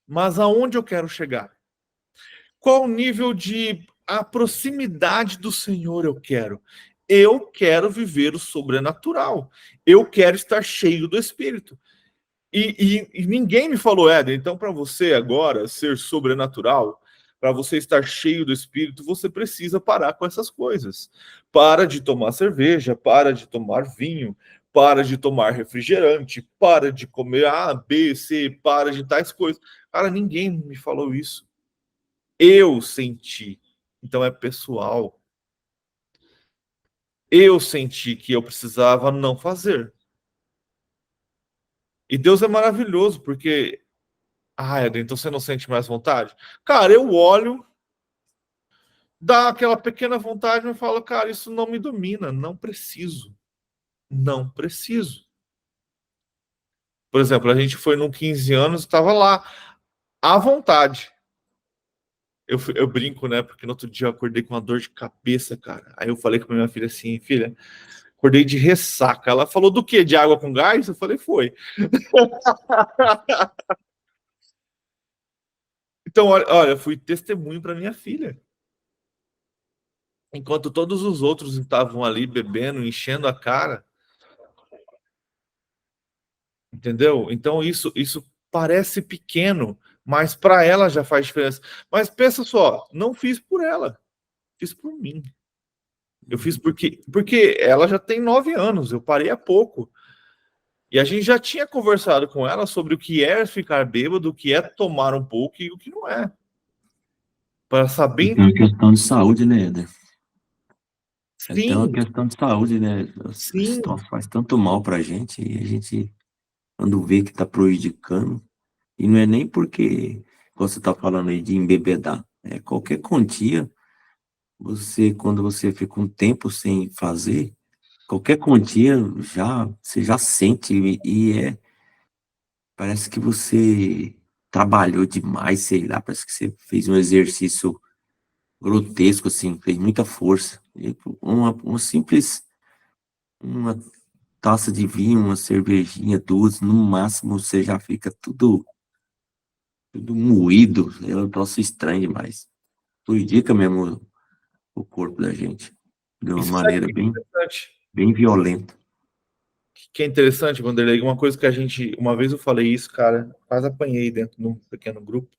Mas aonde eu quero chegar? Qual o nível de proximidade do Senhor eu quero? Eu quero viver o sobrenatural. Eu quero estar cheio do Espírito. E ninguém me falou, Éder, então para você agora ser sobrenatural, para você estar cheio do Espírito, você precisa parar com essas coisas. Para de tomar cerveja, para de tomar vinho, para de tomar refrigerante, para de comer A, B, C, para de tais coisas. Cara, ninguém me falou isso. Eu senti. Então é pessoal. Eu senti que eu precisava não fazer. E Deus é maravilhoso, porque Éder, então você não sente mais vontade? Cara, eu olho, dá aquela pequena vontade, mas falo, cara, isso não me domina, não preciso. Não preciso. Por exemplo, a gente foi num 15 anos, estava lá, à vontade. Eu brinco, né? Porque no outro dia eu acordei com uma dor de cabeça, cara. Aí eu falei com a minha filha assim, filha, acordei de ressaca. Ela falou do quê? De água com gás? Eu falei, foi. Então, olha, fui testemunho para minha filha. Enquanto todos os outros estavam ali bebendo, enchendo a cara. Entendeu? Então, isso parece pequeno, mas para ela já faz diferença. Mas pensa só, não fiz por ela, fiz por mim. Eu fiz porque ela já tem 9 anos, eu parei há pouco. E a gente já tinha conversado com ela sobre o que é ficar bêbado, o que é tomar um pouco e o que não é. Para saber. É uma questão de saúde, né, Éder? É até uma Sim, questão de saúde, né? sim. Faz tanto mal pra gente e a gente, quando vê que tá prejudicando, e não é nem porque você tá falando aí de embebedar, é qualquer quantia, quando você fica um tempo sem fazer, qualquer quantia você já sente parece que você trabalhou demais, sei lá, parece que você fez um exercício grotesco, assim, fez muita força. E uma taça de vinho, uma cervejinha, 2, no máximo você já fica tudo moído, é um troço estranho demais. Prejudica mesmo o corpo da gente, de uma Isso sabe maneira que é interessante. bem violenta. Que é interessante, Vanderlei, uma coisa que a gente, uma vez eu falei isso, cara, quase apanhei dentro de um pequeno grupo.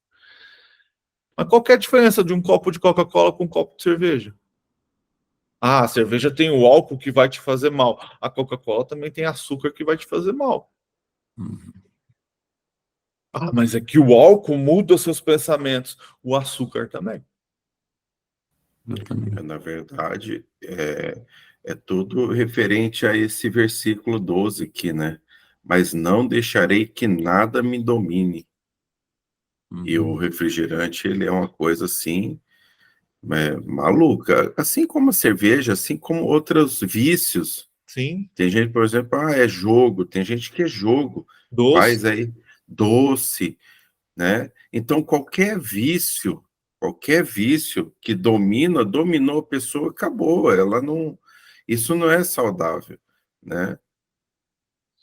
Mas qual que é a diferença de um copo de Coca-Cola com um copo de cerveja? A cerveja tem o álcool que vai te fazer mal. A Coca-Cola também tem açúcar que vai te fazer mal. Mas é que o álcool muda os seus pensamentos. O açúcar também. Eu também. Na verdade, É tudo referente a esse versículo 12 aqui, né? Mas não deixarei que nada me domine. E o refrigerante, ele é uma coisa assim, maluca. Assim como a cerveja, assim como outros vícios. Sim, Tem gente, por exemplo, é jogo. Tem gente que é jogo. doce. Faz aí doce, né? Então, qualquer vício que dominou a pessoa, acabou. Ela não... Isso não é saudável, né?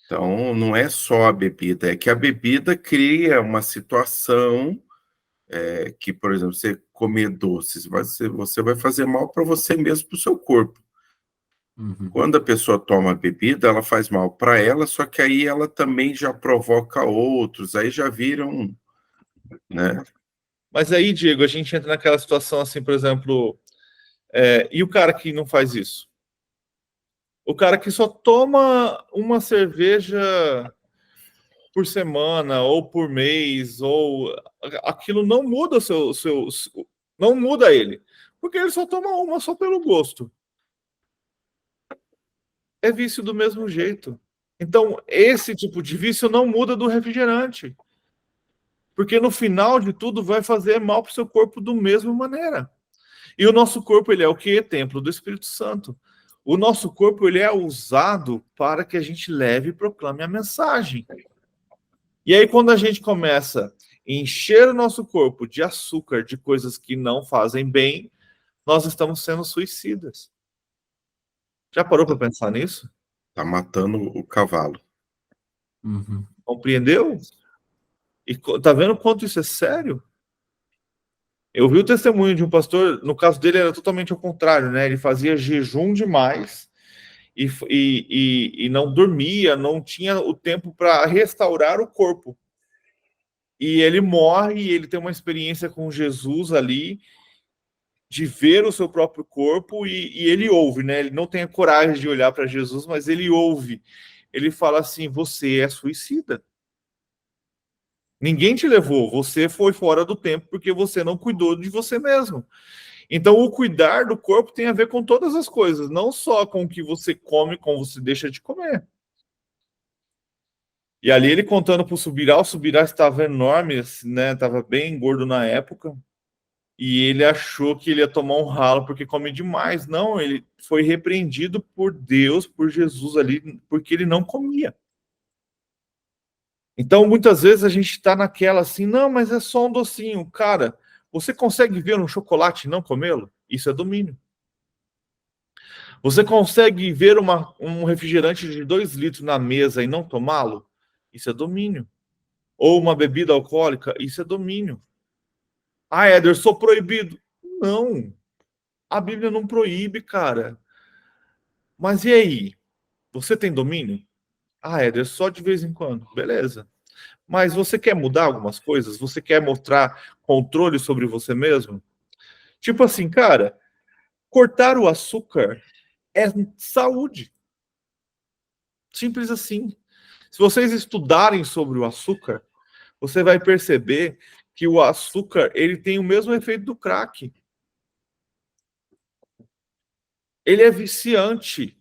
Então, não é só a bebida, é que a bebida cria uma situação que, por exemplo, você comer doces, você vai fazer mal para você mesmo, para o seu corpo. Quando a pessoa toma bebida, ela faz mal para ela, só que aí ela também já provoca outros, aí já viram, né? Mas aí, Diego, a gente entra naquela situação assim, por exemplo, e o cara que não faz isso? O cara que só toma uma cerveja por semana ou por mês, ou aquilo não muda não muda ele, porque ele só toma uma só pelo gosto. É vício do mesmo jeito. Então, esse tipo de vício não muda do refrigerante, porque no final de tudo vai fazer mal para o seu corpo da mesma maneira. E o nosso corpo, ele é o quê? Templo do Espírito Santo. O nosso corpo, ele é usado para que a gente leve e proclame a mensagem. E aí, quando a gente começa a encher o nosso corpo de açúcar, de coisas que não fazem bem, nós estamos sendo suicidas. Já parou para pensar nisso? Tá matando o cavalo. Compreendeu? E tá vendo quanto isso é sério? Eu vi o testemunho de um pastor, no caso dele era totalmente ao contrário, né? Ele fazia jejum demais e não dormia, não tinha o tempo para restaurar o corpo. E ele morre e ele tem uma experiência com Jesus ali, de ver o seu próprio corpo e ele ouve, né? Ele não tem a coragem de olhar para Jesus, mas ele ouve. Ele fala assim: você é suicida. Ninguém te levou, você foi fora do tempo porque você não cuidou de você mesmo. Então, o cuidar do corpo tem a ver com todas as coisas, não só com o que você come, com o que você deixa de comer. E ali ele contando para o Subirá estava enorme, assim, né? Estava bem gordo na época. E ele achou que ele ia tomar um ralo porque come demais. Não, ele foi repreendido por Deus, por Jesus ali, porque ele não comia. Então, muitas vezes a gente está naquela assim, não, mas é só um docinho. Cara, você consegue ver um chocolate e não comê-lo? Isso é domínio. Você consegue ver um refrigerante de 2 litros na mesa e não tomá-lo? Isso é domínio. Ou uma bebida alcoólica? Isso é domínio. Ah, Éder, sou proibido. Não. A Bíblia não proíbe, cara. Mas e aí? Você tem domínio? Ah, Éder, só de vez em quando. Beleza. Mas você quer mudar algumas coisas? Você quer mostrar controle sobre você mesmo? Tipo assim, cara, cortar o açúcar é saúde. Simples assim. Se vocês estudarem sobre o açúcar, você vai perceber que o açúcar ele tem o mesmo efeito do crack. Ele é viciante.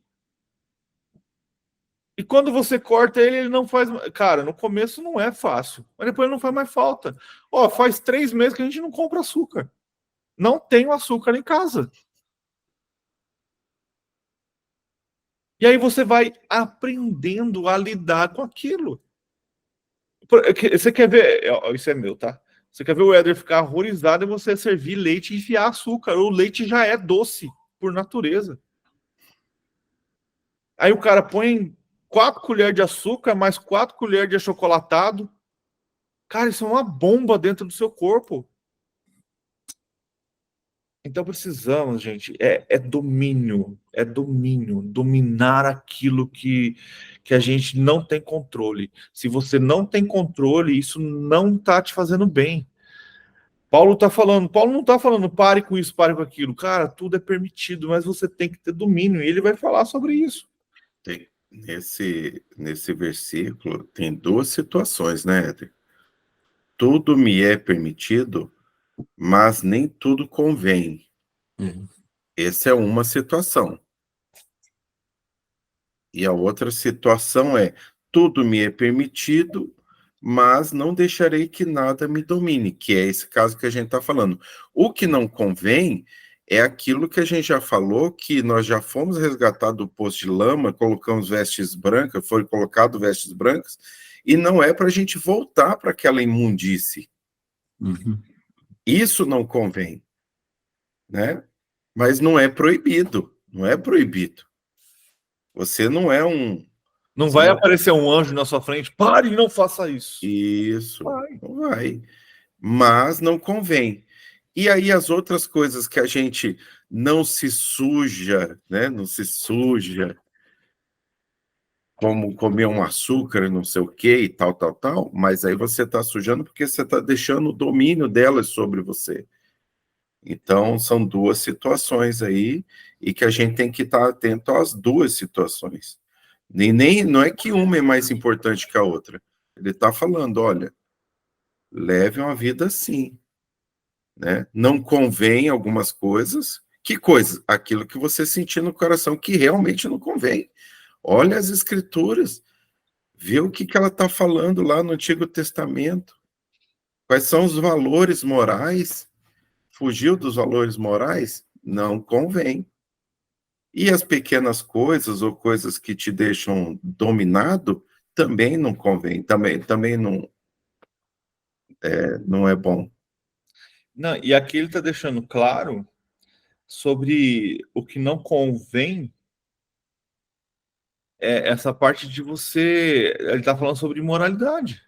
E quando você corta ele, ele não faz. Cara, no começo não é fácil, mas depois não faz mais falta. Ó, faz 3 meses que a gente não compra açúcar. Não tenho açúcar em casa. E aí você vai aprendendo a lidar com aquilo. Você quer ver. Isso é meu, tá? Você quer ver o Éder ficar horrorizado e você servir leite e enfiar açúcar. O leite já é doce, por natureza. Aí o cara põe 4 colheres de açúcar, mais 4 colheres de achocolatado. Cara, isso é uma bomba dentro do seu corpo. Então precisamos, gente, é domínio, dominar aquilo que a gente não tem controle. Se você não tem controle, isso não está te fazendo bem. Paulo não está falando pare com isso, pare com aquilo. Cara, tudo é permitido, mas você tem que ter domínio, e ele vai falar sobre isso. Nesse versículo tem 2 situações, né, Éder? Tudo me é permitido, mas nem tudo convém. Essa é uma situação. E a outra situação é: tudo me é permitido, mas não deixarei que nada me domine, que é esse caso que a gente está falando. O que não convém é aquilo que a gente já falou, que nós já fomos resgatados do poço de lama, colocamos vestes brancas, foi colocado vestes brancas, e não é para a gente voltar para aquela imundície. Uhum. Isso não convém, né? Mas não é proibido, não é proibido. Você não é um... Não Você vai não... aparecer um anjo na sua frente, pare e não faça isso. Isso, Vai. não vai. Mas não convém. E aí as outras coisas que a gente não se suja, né? Não se suja, como comer um açúcar, não sei o quê, e tal, tal, tal, mas aí você está sujando porque você está deixando o domínio delas sobre você. Então, são duas situações aí, e que a gente tem que estar atento às duas situações. Não é que uma é mais importante que a outra. Ele está falando, olha, leve uma vida assim, né? Não convém algumas coisas. Que coisas? Aquilo que você sentir no coração que realmente não convém. Olha as escrituras, vê o que ela está falando lá no Antigo Testamento. Quais são os valores morais? Fugiu dos valores morais? Não convém. E as pequenas coisas ou coisas que te deixam dominado também não convém, também não é bom. Não, e aqui ele está deixando claro sobre o que não convém, essa parte de você. Ele está falando sobre imoralidade.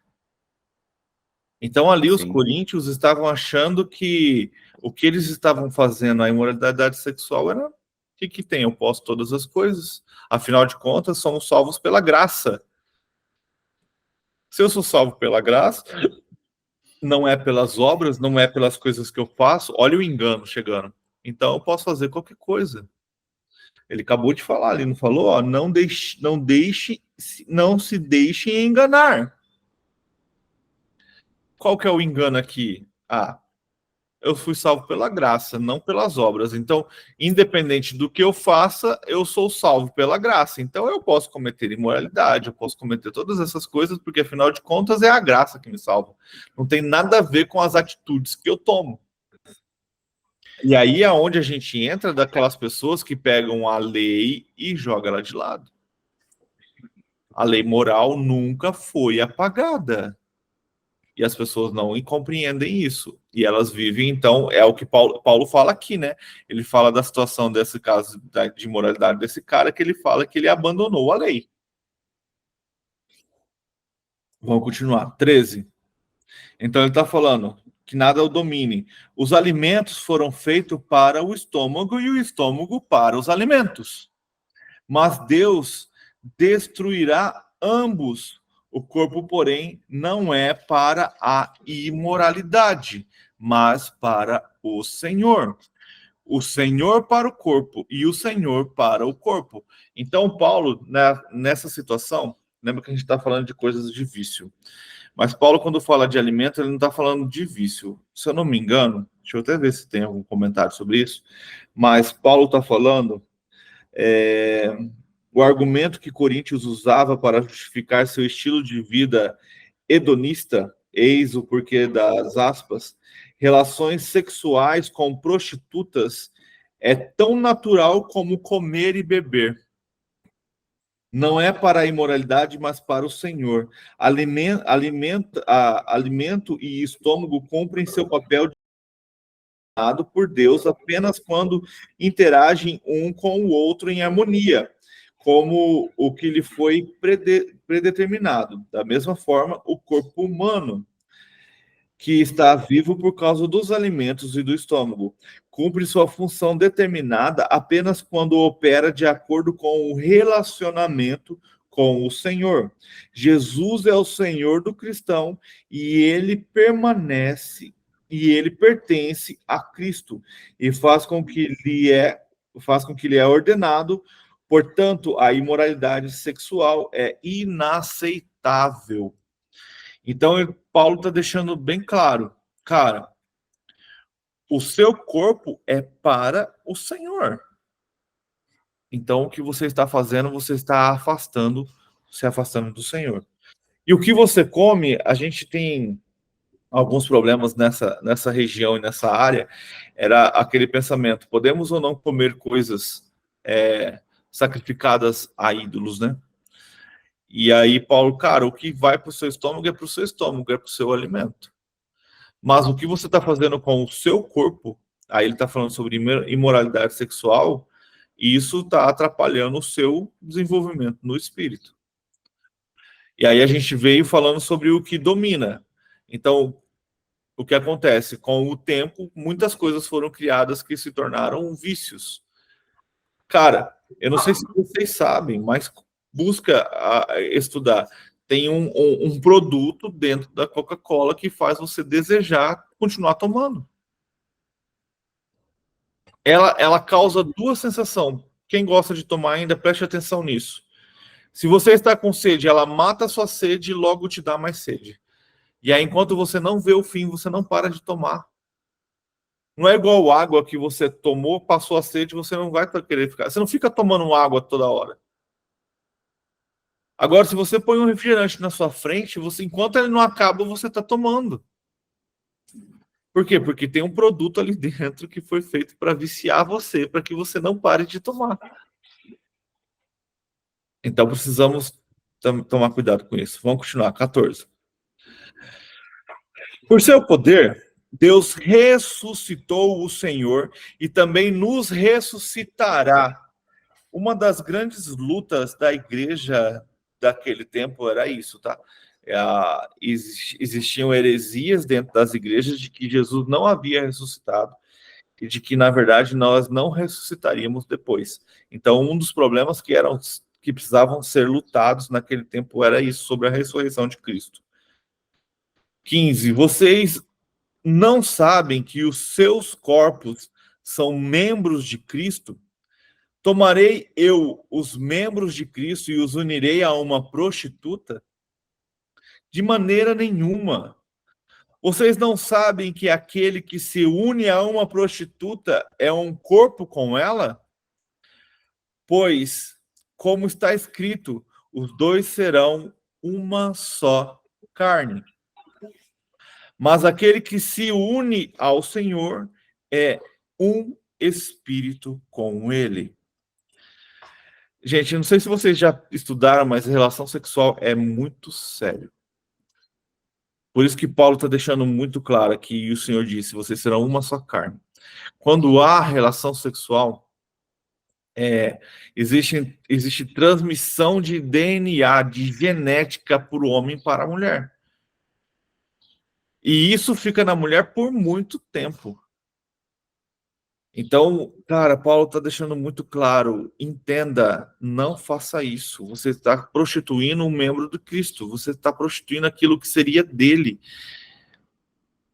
Então, ali os Sim. coríntios estavam achando que o que eles estavam fazendo, a imoralidade sexual, era o que tem? Eu posso todas as coisas. Afinal de contas, somos salvos pela graça. Se eu sou salvo pela graça, não é pelas obras, não é pelas coisas que eu faço. Olha o engano chegando. Então, eu posso fazer qualquer coisa. Ele acabou de falar ali, não falou? Ó, não se deixe enganar. Qual que é o engano aqui? Ah, eu fui salvo pela graça, não pelas obras. Então, independente do que eu faça, eu sou salvo pela graça. Então, eu posso cometer imoralidade, eu posso cometer todas essas coisas, porque afinal de contas é a graça que me salva. Não tem nada a ver com as atitudes que eu tomo. E aí é onde a gente entra daquelas pessoas que pegam a lei e jogam ela de lado. A lei moral nunca foi apagada. E as pessoas não compreendem isso. E elas vivem, então, é o que Paulo fala aqui, né? Ele fala da situação desse caso de imoralidade desse cara, que ele fala que ele abandonou a lei. Vamos continuar. 13. Então ele está falando que nada o domine. Os alimentos foram feitos para o estômago e o estômago para os alimentos. Mas Deus destruirá ambos. O corpo, porém, não é para a imoralidade, mas para o Senhor. O Senhor para o corpo e o Senhor para o corpo. Então, Paulo, nessa situação, lembra que a gente está falando de coisas de vício. Mas Paulo, quando fala de alimento, ele não está falando de vício. Se eu não me engano, deixa eu até ver se tem algum comentário sobre isso, mas Paulo está falando... o argumento que Coríntios usava para justificar seu estilo de vida hedonista, eis o porquê das aspas, relações sexuais com prostitutas é tão natural como comer e beber. Não é para a imoralidade, mas para o Senhor. Alimento e estômago cumprem seu papel por Deus apenas quando interagem um com o outro em harmonia, como o que lhe foi predeterminado. Da mesma forma, o corpo humano, que está vivo por causa dos alimentos e do estômago, cumpre sua função determinada apenas quando opera de acordo com o relacionamento com o Senhor. Jesus é o Senhor do cristão e ele pertence a Cristo e faz com que lhe é ordenado. Portanto, a imoralidade sexual é inaceitável. Então, Paulo está deixando bem claro, cara, o seu corpo é para o Senhor. Então, o que você está fazendo, você está se afastando do Senhor. E o que você come, a gente tem alguns problemas nessa região e nessa área, era aquele pensamento, podemos ou não comer coisas sacrificadas a ídolos, né? E aí, Paulo, cara, o que vai para o seu estômago é para o seu estômago, é para o seu alimento. Mas o que você está fazendo com o seu corpo, aí ele está falando sobre imoralidade sexual, e isso está atrapalhando o seu desenvolvimento no espírito. E aí a gente veio falando sobre o que domina. Então, o que acontece? Com o tempo, muitas coisas foram criadas que se tornaram vícios. Cara, eu não sei se vocês sabem, mas busca estudar. Tem um produto dentro da Coca-Cola que faz você desejar continuar tomando. Ela causa duas sensações. Quem gosta de tomar ainda, preste atenção nisso. Se você está com sede, ela mata a sua sede e logo te dá mais sede. E aí, enquanto você não vê o fim, você não para de tomar. Não é igual água que você tomou, passou a sede, você não vai querer ficar. Você não fica tomando água toda hora. Agora, se você põe um refrigerante na sua frente, você, enquanto ele não acaba, você está tomando. Por quê? Porque tem um produto ali dentro que foi feito para viciar você, para que você não pare de tomar. Então, precisamos tomar cuidado com isso. Vamos continuar. 14. Por seu poder, Deus ressuscitou o Senhor e também nos ressuscitará. Uma das grandes lutas da igreja daquele tempo era isso, tá? Existiam heresias dentro das igrejas de que Jesus não havia ressuscitado e de que, na verdade, nós não ressuscitaríamos depois. Então, um dos problemas que precisavam ser lutados naquele tempo era isso, sobre a ressurreição de Cristo. 15. Vocês não sabem que os seus corpos são membros de Cristo? Tomarei eu os membros de Cristo e os unirei a uma prostituta? De maneira nenhuma. Vocês não sabem que aquele que se une a uma prostituta é um corpo com ela? Pois, como está escrito, os dois serão uma só carne. Mas aquele que se une ao Senhor é um espírito com ele. Gente, não sei se vocês já estudaram, mas a relação sexual é muito sério. Por isso que Paulo está deixando muito claro aqui, e o Senhor disse, vocês serão uma só carne. Quando há relação sexual, existe transmissão de DNA, de genética para o homem e para a mulher. E isso fica na mulher por muito tempo. Então, cara, Paulo está deixando muito claro, entenda, não faça isso. Você está prostituindo um membro do Cristo, você está prostituindo aquilo que seria dele.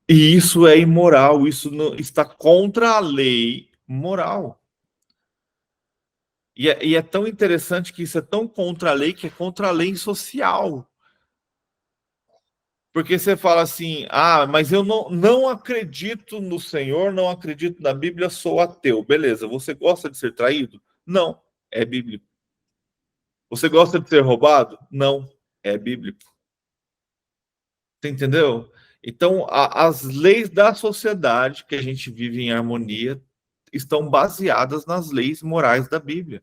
E isso é imoral, isso não, está contra a lei moral. E é tão interessante que isso é tão contra a lei que é contra a lei social. Porque você fala assim, mas eu não acredito no Senhor, não acredito na Bíblia, sou ateu. Beleza, você gosta de ser traído? Não, é bíblico. Você gosta de ser roubado? Não, é bíblico. Você entendeu? Então, as leis da sociedade que a gente vive em harmonia estão baseadas nas leis morais da Bíblia.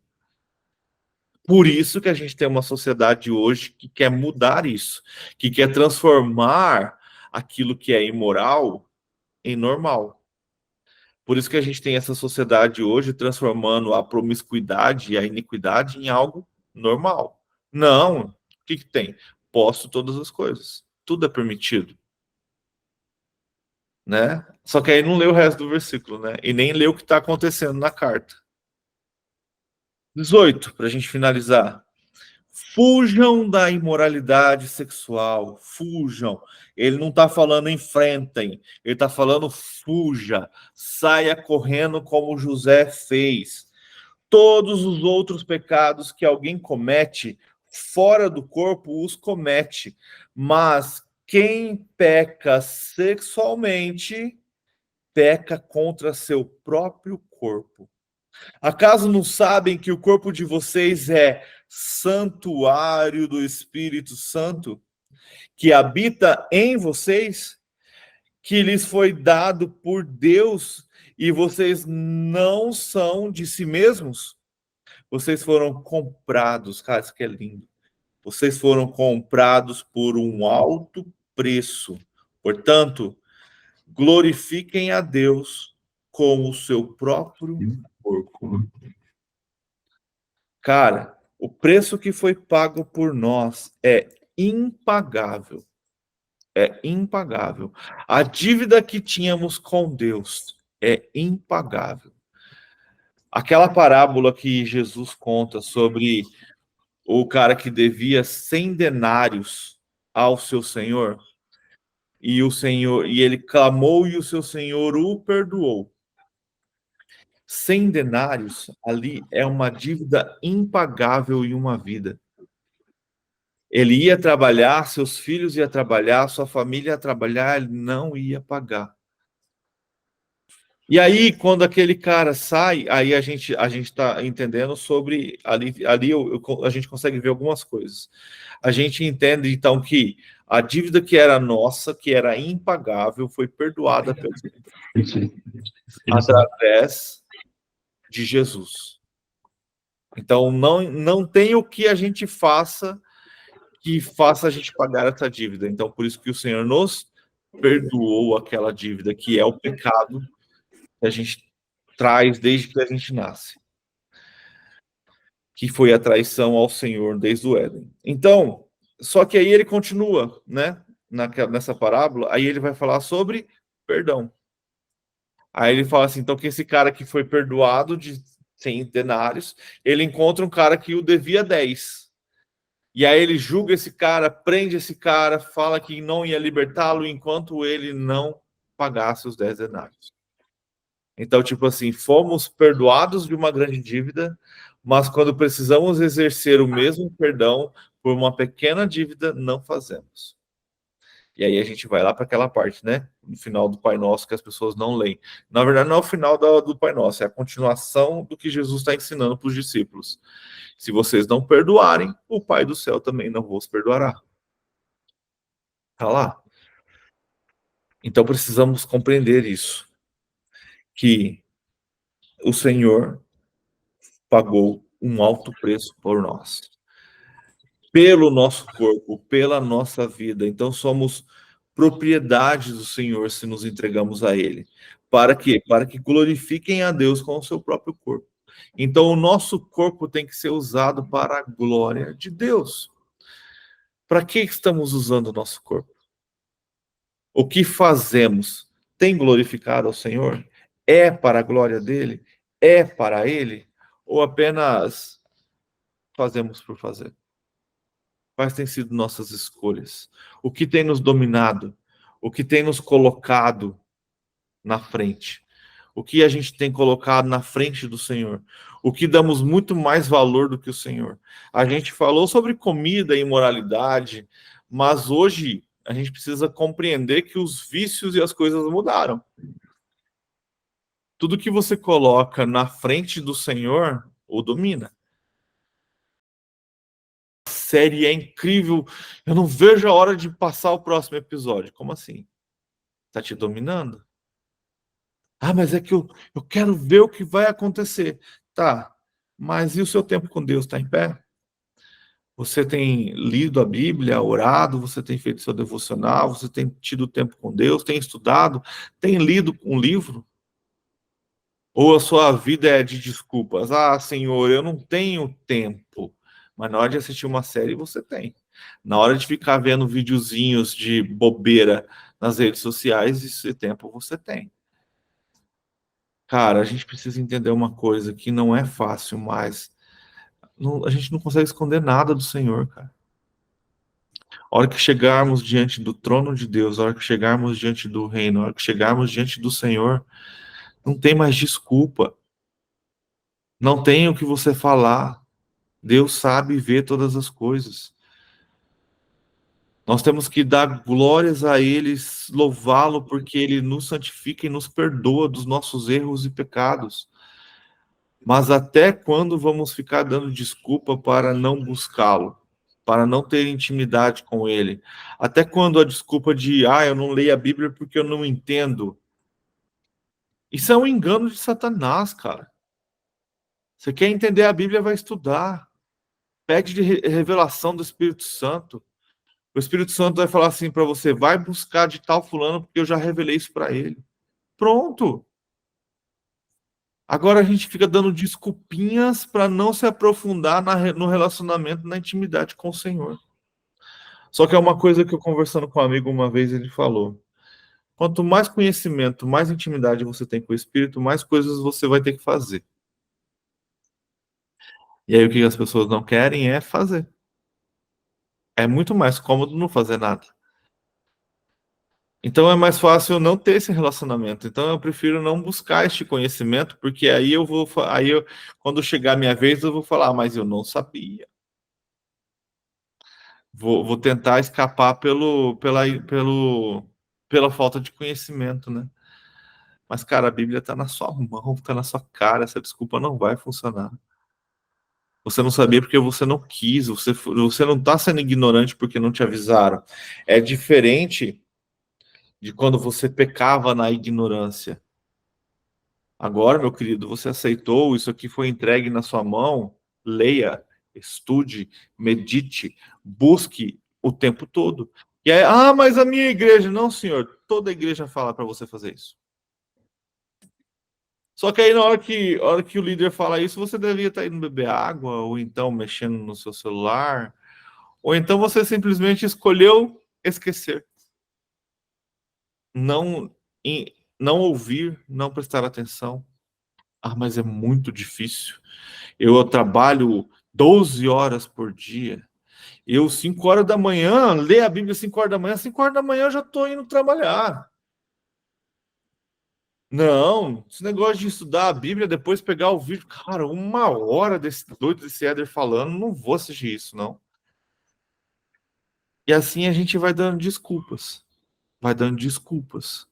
Por isso que a gente tem uma sociedade hoje que quer mudar isso, que quer transformar aquilo que é imoral em normal. Por isso que a gente tem essa sociedade hoje transformando a promiscuidade e a iniquidade em algo normal. Não, o que tem? Posso todas as coisas. Tudo é permitido. Né? Só que aí não lê o resto do versículo, né? E nem lê o que está acontecendo na carta. 18, para a gente finalizar. Fujam da imoralidade sexual, fujam. Ele não está falando enfrentem, ele está falando fuja, saia correndo como José fez. Todos os outros pecados que alguém comete fora do corpo os comete, mas quem peca sexualmente peca contra seu próprio corpo. Acaso não sabem que o corpo de vocês é santuário do Espírito Santo, que habita em vocês, que lhes foi dado por Deus, e vocês não são de si mesmos? Vocês foram comprados, cara, isso que é lindo. Vocês foram comprados por um alto preço. Portanto, glorifiquem a Deus com o seu próprio corpo. Cara, o preço que foi pago por nós é impagável. É impagável. A dívida que tínhamos com Deus é impagável. Aquela parábola que Jesus conta sobre o cara que devia 100 denários ao seu senhor, e ele clamou e o seu senhor o perdoou. 100 denários ali é uma dívida impagável em uma vida. Ele ia trabalhar, seus filhos iam trabalhar, sua família ia trabalhar, ele não ia pagar. E aí, quando aquele cara sai, aí a gente está entendendo sobre ali a gente consegue ver algumas coisas. A gente entende então que a dívida que era nossa, que era impagável, foi perdoada através de Jesus. Então não tem o que a gente faça que faça a gente pagar essa dívida. Então por isso que o Senhor nos perdoou aquela dívida que é o pecado que a gente traz desde que a gente nasce, que foi a traição ao Senhor desde o Éden. Então, só que aí ele continua, né, nessa parábola, aí ele vai falar sobre perdão. Aí ele fala assim, então que esse cara que foi perdoado de 100 denários, ele encontra um cara que o devia 10. E aí ele julga esse cara, prende esse cara, fala que não ia libertá-lo enquanto ele não pagasse os 10 denários. Então, tipo assim, fomos perdoados de uma grande dívida, mas quando precisamos exercer o mesmo perdão por uma pequena dívida, não fazemos. E aí a gente vai lá para aquela parte, né? No final do Pai Nosso, que as pessoas não leem. Na verdade, não é o final do Pai Nosso, é a continuação do que Jesus está ensinando para os discípulos. Se vocês não perdoarem, o Pai do céu também não vos perdoará. Está lá. Então precisamos compreender isso. Que o Senhor pagou um alto preço por nós. Pelo nosso corpo, pela nossa vida. Então somos propriedade do Senhor se nos entregamos a Ele. Para quê? Para que glorifiquem a Deus com o seu próprio corpo. Então o nosso corpo tem que ser usado para a glória de Deus. Para que estamos usando o nosso corpo? O que fazemos tem glorificado ao Senhor? É para a glória dele? É para Ele? Ou apenas fazemos por fazer? Quais têm sido nossas escolhas? O que tem nos dominado? O que tem nos colocado na frente? O que a gente tem colocado na frente do Senhor? O que damos muito mais valor do que o Senhor? A gente falou sobre comida e imoralidade, mas hoje a gente precisa compreender que os vícios e as coisas mudaram. Tudo que você coloca na frente do Senhor, o domina. A série é incrível. Eu não vejo a hora de passar o próximo episódio. Como assim? Tá te dominando? Ah, mas é que eu quero ver o que vai acontecer. Tá, mas e o seu tempo com Deus está em pé? Você tem lido a Bíblia, orado, você tem feito seu devocional, você tem tido tempo com Deus, tem estudado, tem lido um livro? Ou a sua vida é de desculpas? Ah, Senhor, eu não tenho tempo. Mas na hora de assistir uma série, você tem. Na hora de ficar vendo videozinhos de bobeira nas redes sociais, esse tempo você tem. Cara, a gente precisa entender uma coisa que não é fácil, mas a gente não consegue esconder nada do Senhor, cara. A hora que chegarmos diante do trono de Deus, a hora que chegarmos diante do reino, a hora que chegarmos diante do Senhor, não tem mais desculpa. Não tem o que você falar. Deus sabe ver todas as coisas. Nós temos que dar glórias a Ele, louvá-lo, porque Ele nos santifica e nos perdoa dos nossos erros e pecados. Mas até quando vamos ficar dando desculpa para não buscá-lo? Para não ter intimidade com ele? Até quando a desculpa de, eu não leio a Bíblia porque eu não entendo? Isso é um engano de Satanás, cara. Você quer entender a Bíblia, vai estudar. Pede de revelação do Espírito Santo. O Espírito Santo vai falar assim para você, vai buscar de tal fulano porque eu já revelei isso para ele. Pronto. Agora a gente fica dando desculpinhas para não se aprofundar no relacionamento, na intimidade com o Senhor. Só que é uma coisa que eu conversando com um amigo uma vez, ele falou: quanto mais conhecimento, mais intimidade você tem com o Espírito, mais coisas você vai ter que fazer. E aí o que as pessoas não querem é fazer. É muito mais cômodo não fazer nada. Então é mais fácil não ter esse relacionamento. Então eu prefiro não buscar este conhecimento, porque quando chegar a minha vez, eu vou falar, mas eu não sabia. Vou tentar escapar pela falta de conhecimento, né? Mas, cara, a Bíblia está na sua mão, está na sua cara, essa desculpa não vai funcionar. Você não sabia porque você não quis, você não está sendo ignorante porque não te avisaram. É diferente de quando você pecava na ignorância. Agora, meu querido, você aceitou, isso aqui foi entregue na sua mão, leia, estude, medite, busque o tempo todo. E aí, mas a minha igreja, não, senhor, toda igreja fala para você fazer isso. Só que aí, na hora que o líder fala isso, você devia estar indo beber água, ou então mexendo no seu celular, ou então você simplesmente escolheu esquecer. Não, não ouvir, não prestar atenção. Mas é muito difícil. Eu trabalho 12 horas por dia. 5 horas da manhã, ler a Bíblia 5 horas da manhã, 5 horas da manhã eu já estou indo trabalhar. Não, esse negócio de estudar a Bíblia, depois pegar o vídeo, cara, 1 hora desse doido desse Éder falando, não vou assistir isso, não. E assim a gente vai dando desculpas. Vai dando desculpas.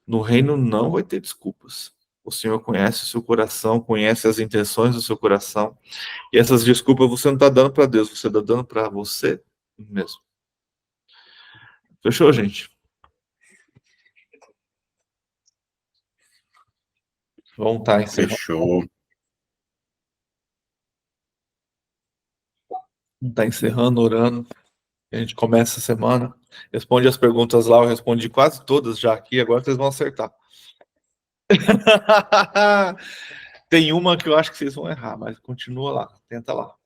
No reino não vai ter desculpas. O Senhor conhece o seu coração, conhece as intenções do seu coração. E essas desculpas você não está dando para Deus, você está dando para você mesmo. Fechou, gente? Vamos estar encerrando. Fechou. Está encerrando, orando. A gente começa a semana. Responde as perguntas lá, eu respondi quase todas já aqui, agora vocês vão acertar. Tem uma que eu acho que vocês vão errar, mas continua lá, tenta lá.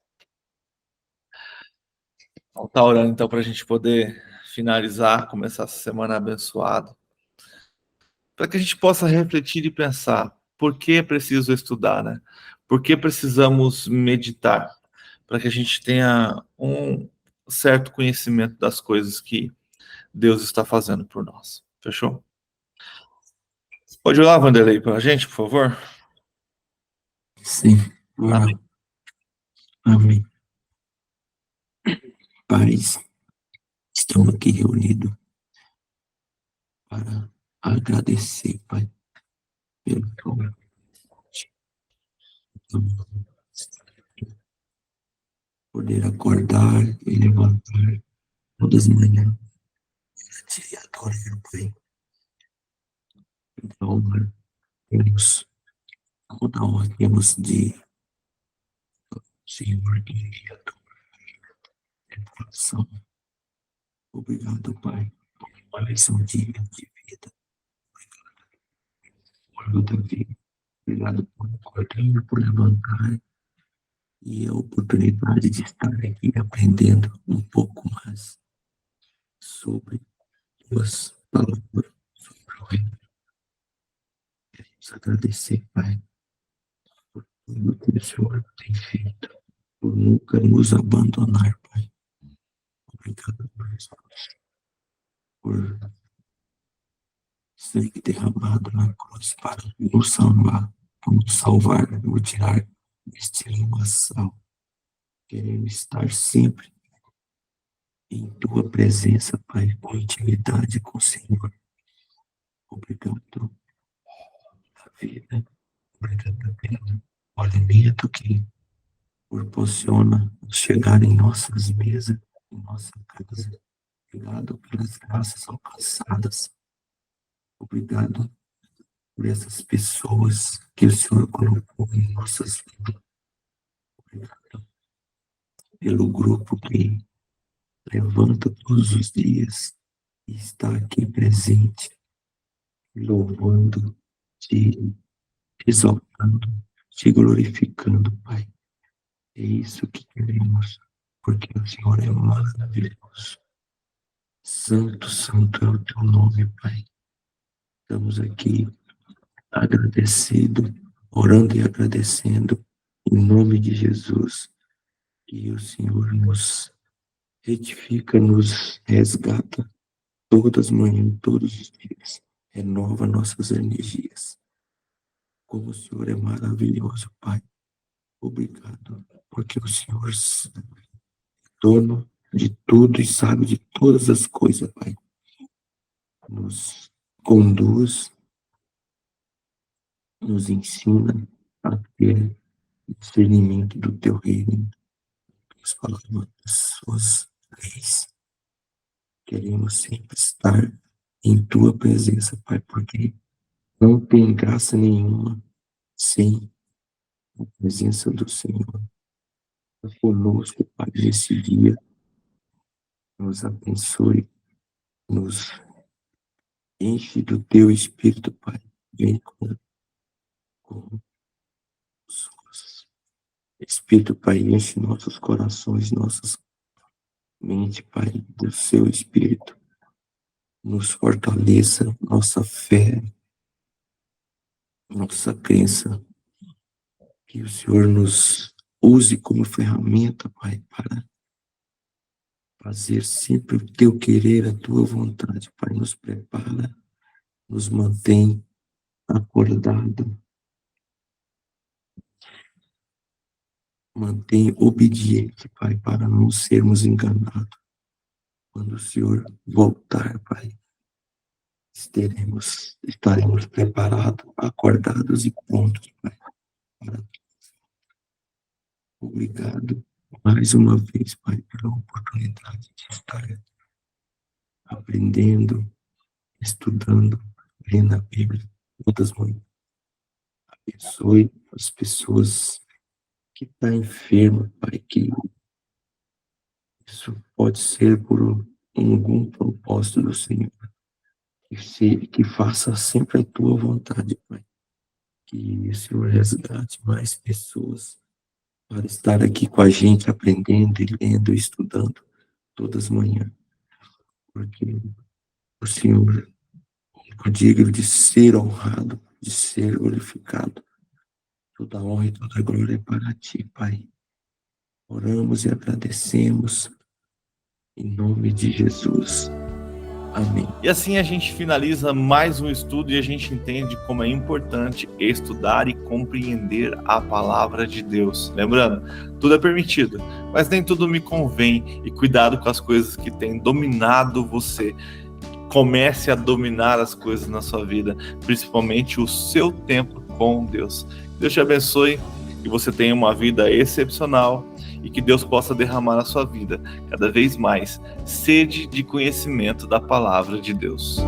Vamos estar orando então para a gente poder finalizar, começar essa semana abençoada. Para que a gente possa refletir e pensar, por que é preciso estudar, né? Por que precisamos meditar? Para que a gente tenha um certo conhecimento das coisas que Deus está fazendo por nós. Fechou? Pode ir lá, Vanderlei, para a gente, por favor? Sim. Amém. Amém. Pais, estamos aqui reunidos para agradecer, Pai, pelo poder acordar e levantar todas as manhãs e adorar, Pai. Então, temos toda a honra temos de Senhor e adoração. Obrigado, Pai, por mais um dia de vida. Obrigado, Davi. Obrigado por acordar, por levantar e a oportunidade de estar aqui aprendendo um pouco mais sobre tuas palavras, sobre o reino. Queremos agradecer, Pai, por tudo que o Senhor tem feito, por nunca nos abandonar, Pai. Obrigado por sangue derramado na cruz para nos salvar, para nos salvar, nos tirar deste lamaçal. Queremos estar sempre em tua presença, Pai, com intimidade com o Senhor. Obrigado pela vida, Obrigado pelo alimento que proporciona chegar em nossas mesas, em nossa casa. Obrigado pelas graças alcançadas. Obrigado por essas pessoas que o Senhor colocou em nossas vidas. Obrigado pelo grupo que levanta todos os dias e está aqui presente, louvando, te exaltando, te glorificando, Pai. É isso que queremos, porque o Senhor é maravilhoso. Santo, santo é o teu nome, Pai. Estamos aqui agradecido, orando e agradecendo, em nome de Jesus, que o Senhor nos retifica, nos resgata todas as manhãs, todos os dias, renova nossas energias. Como o Senhor é maravilhoso, Pai. Obrigado, porque o Senhor é dono de tudo e sabe de todas as coisas, Pai. Nos conduz, nos ensina a ter discernimento do teu reino, as palavras das suas leis. Queremos sempre estar em tua presença, Pai, porque não tem graça nenhuma sem a presença do Senhor. Conosco, Pai, nesse dia, nos abençoe, nos enche do teu Espírito, Pai. Vem com Espírito, Pai, enche nossos corações, nossas mentes, Pai, do seu Espírito. Nos fortaleça nossa fé, nossa crença, que o Senhor nos use como ferramenta, Pai, para fazer sempre o teu querer, a tua vontade, Pai. Nos prepara, nos mantém acordado, mantém obediente, Pai, para não sermos enganados. Quando o Senhor voltar, Pai, estaremos preparados, acordados e prontos, Pai. Obrigado mais uma vez, Pai, pela oportunidade de estar aprendendo, estudando, lendo a Bíblia todas as manhãs. Abençoe as pessoas que estão enfermas, Pai, que isso pode ser por algum propósito do Senhor. Que faça sempre a tua vontade, Pai. Que o Senhor resgate mais pessoas para estar aqui com a gente, aprendendo e lendo e estudando todas as manhãs. Porque o Senhor é digno de ser honrado, de ser glorificado. Toda honra e toda glória é para ti, Pai. Oramos e agradecemos em nome de Jesus. Amém. E assim a gente finaliza mais um estudo e a gente entende como é importante estudar e compreender a palavra de Deus. Lembrando, tudo é permitido, mas nem tudo me convém. E cuidado com as coisas que têm dominado você. Comece a dominar as coisas na sua vida, principalmente o seu tempo com Deus. Deus te abençoe, que você tenha uma vida excepcional e que Deus possa derramar na sua vida cada vez mais sede de conhecimento da palavra de Deus.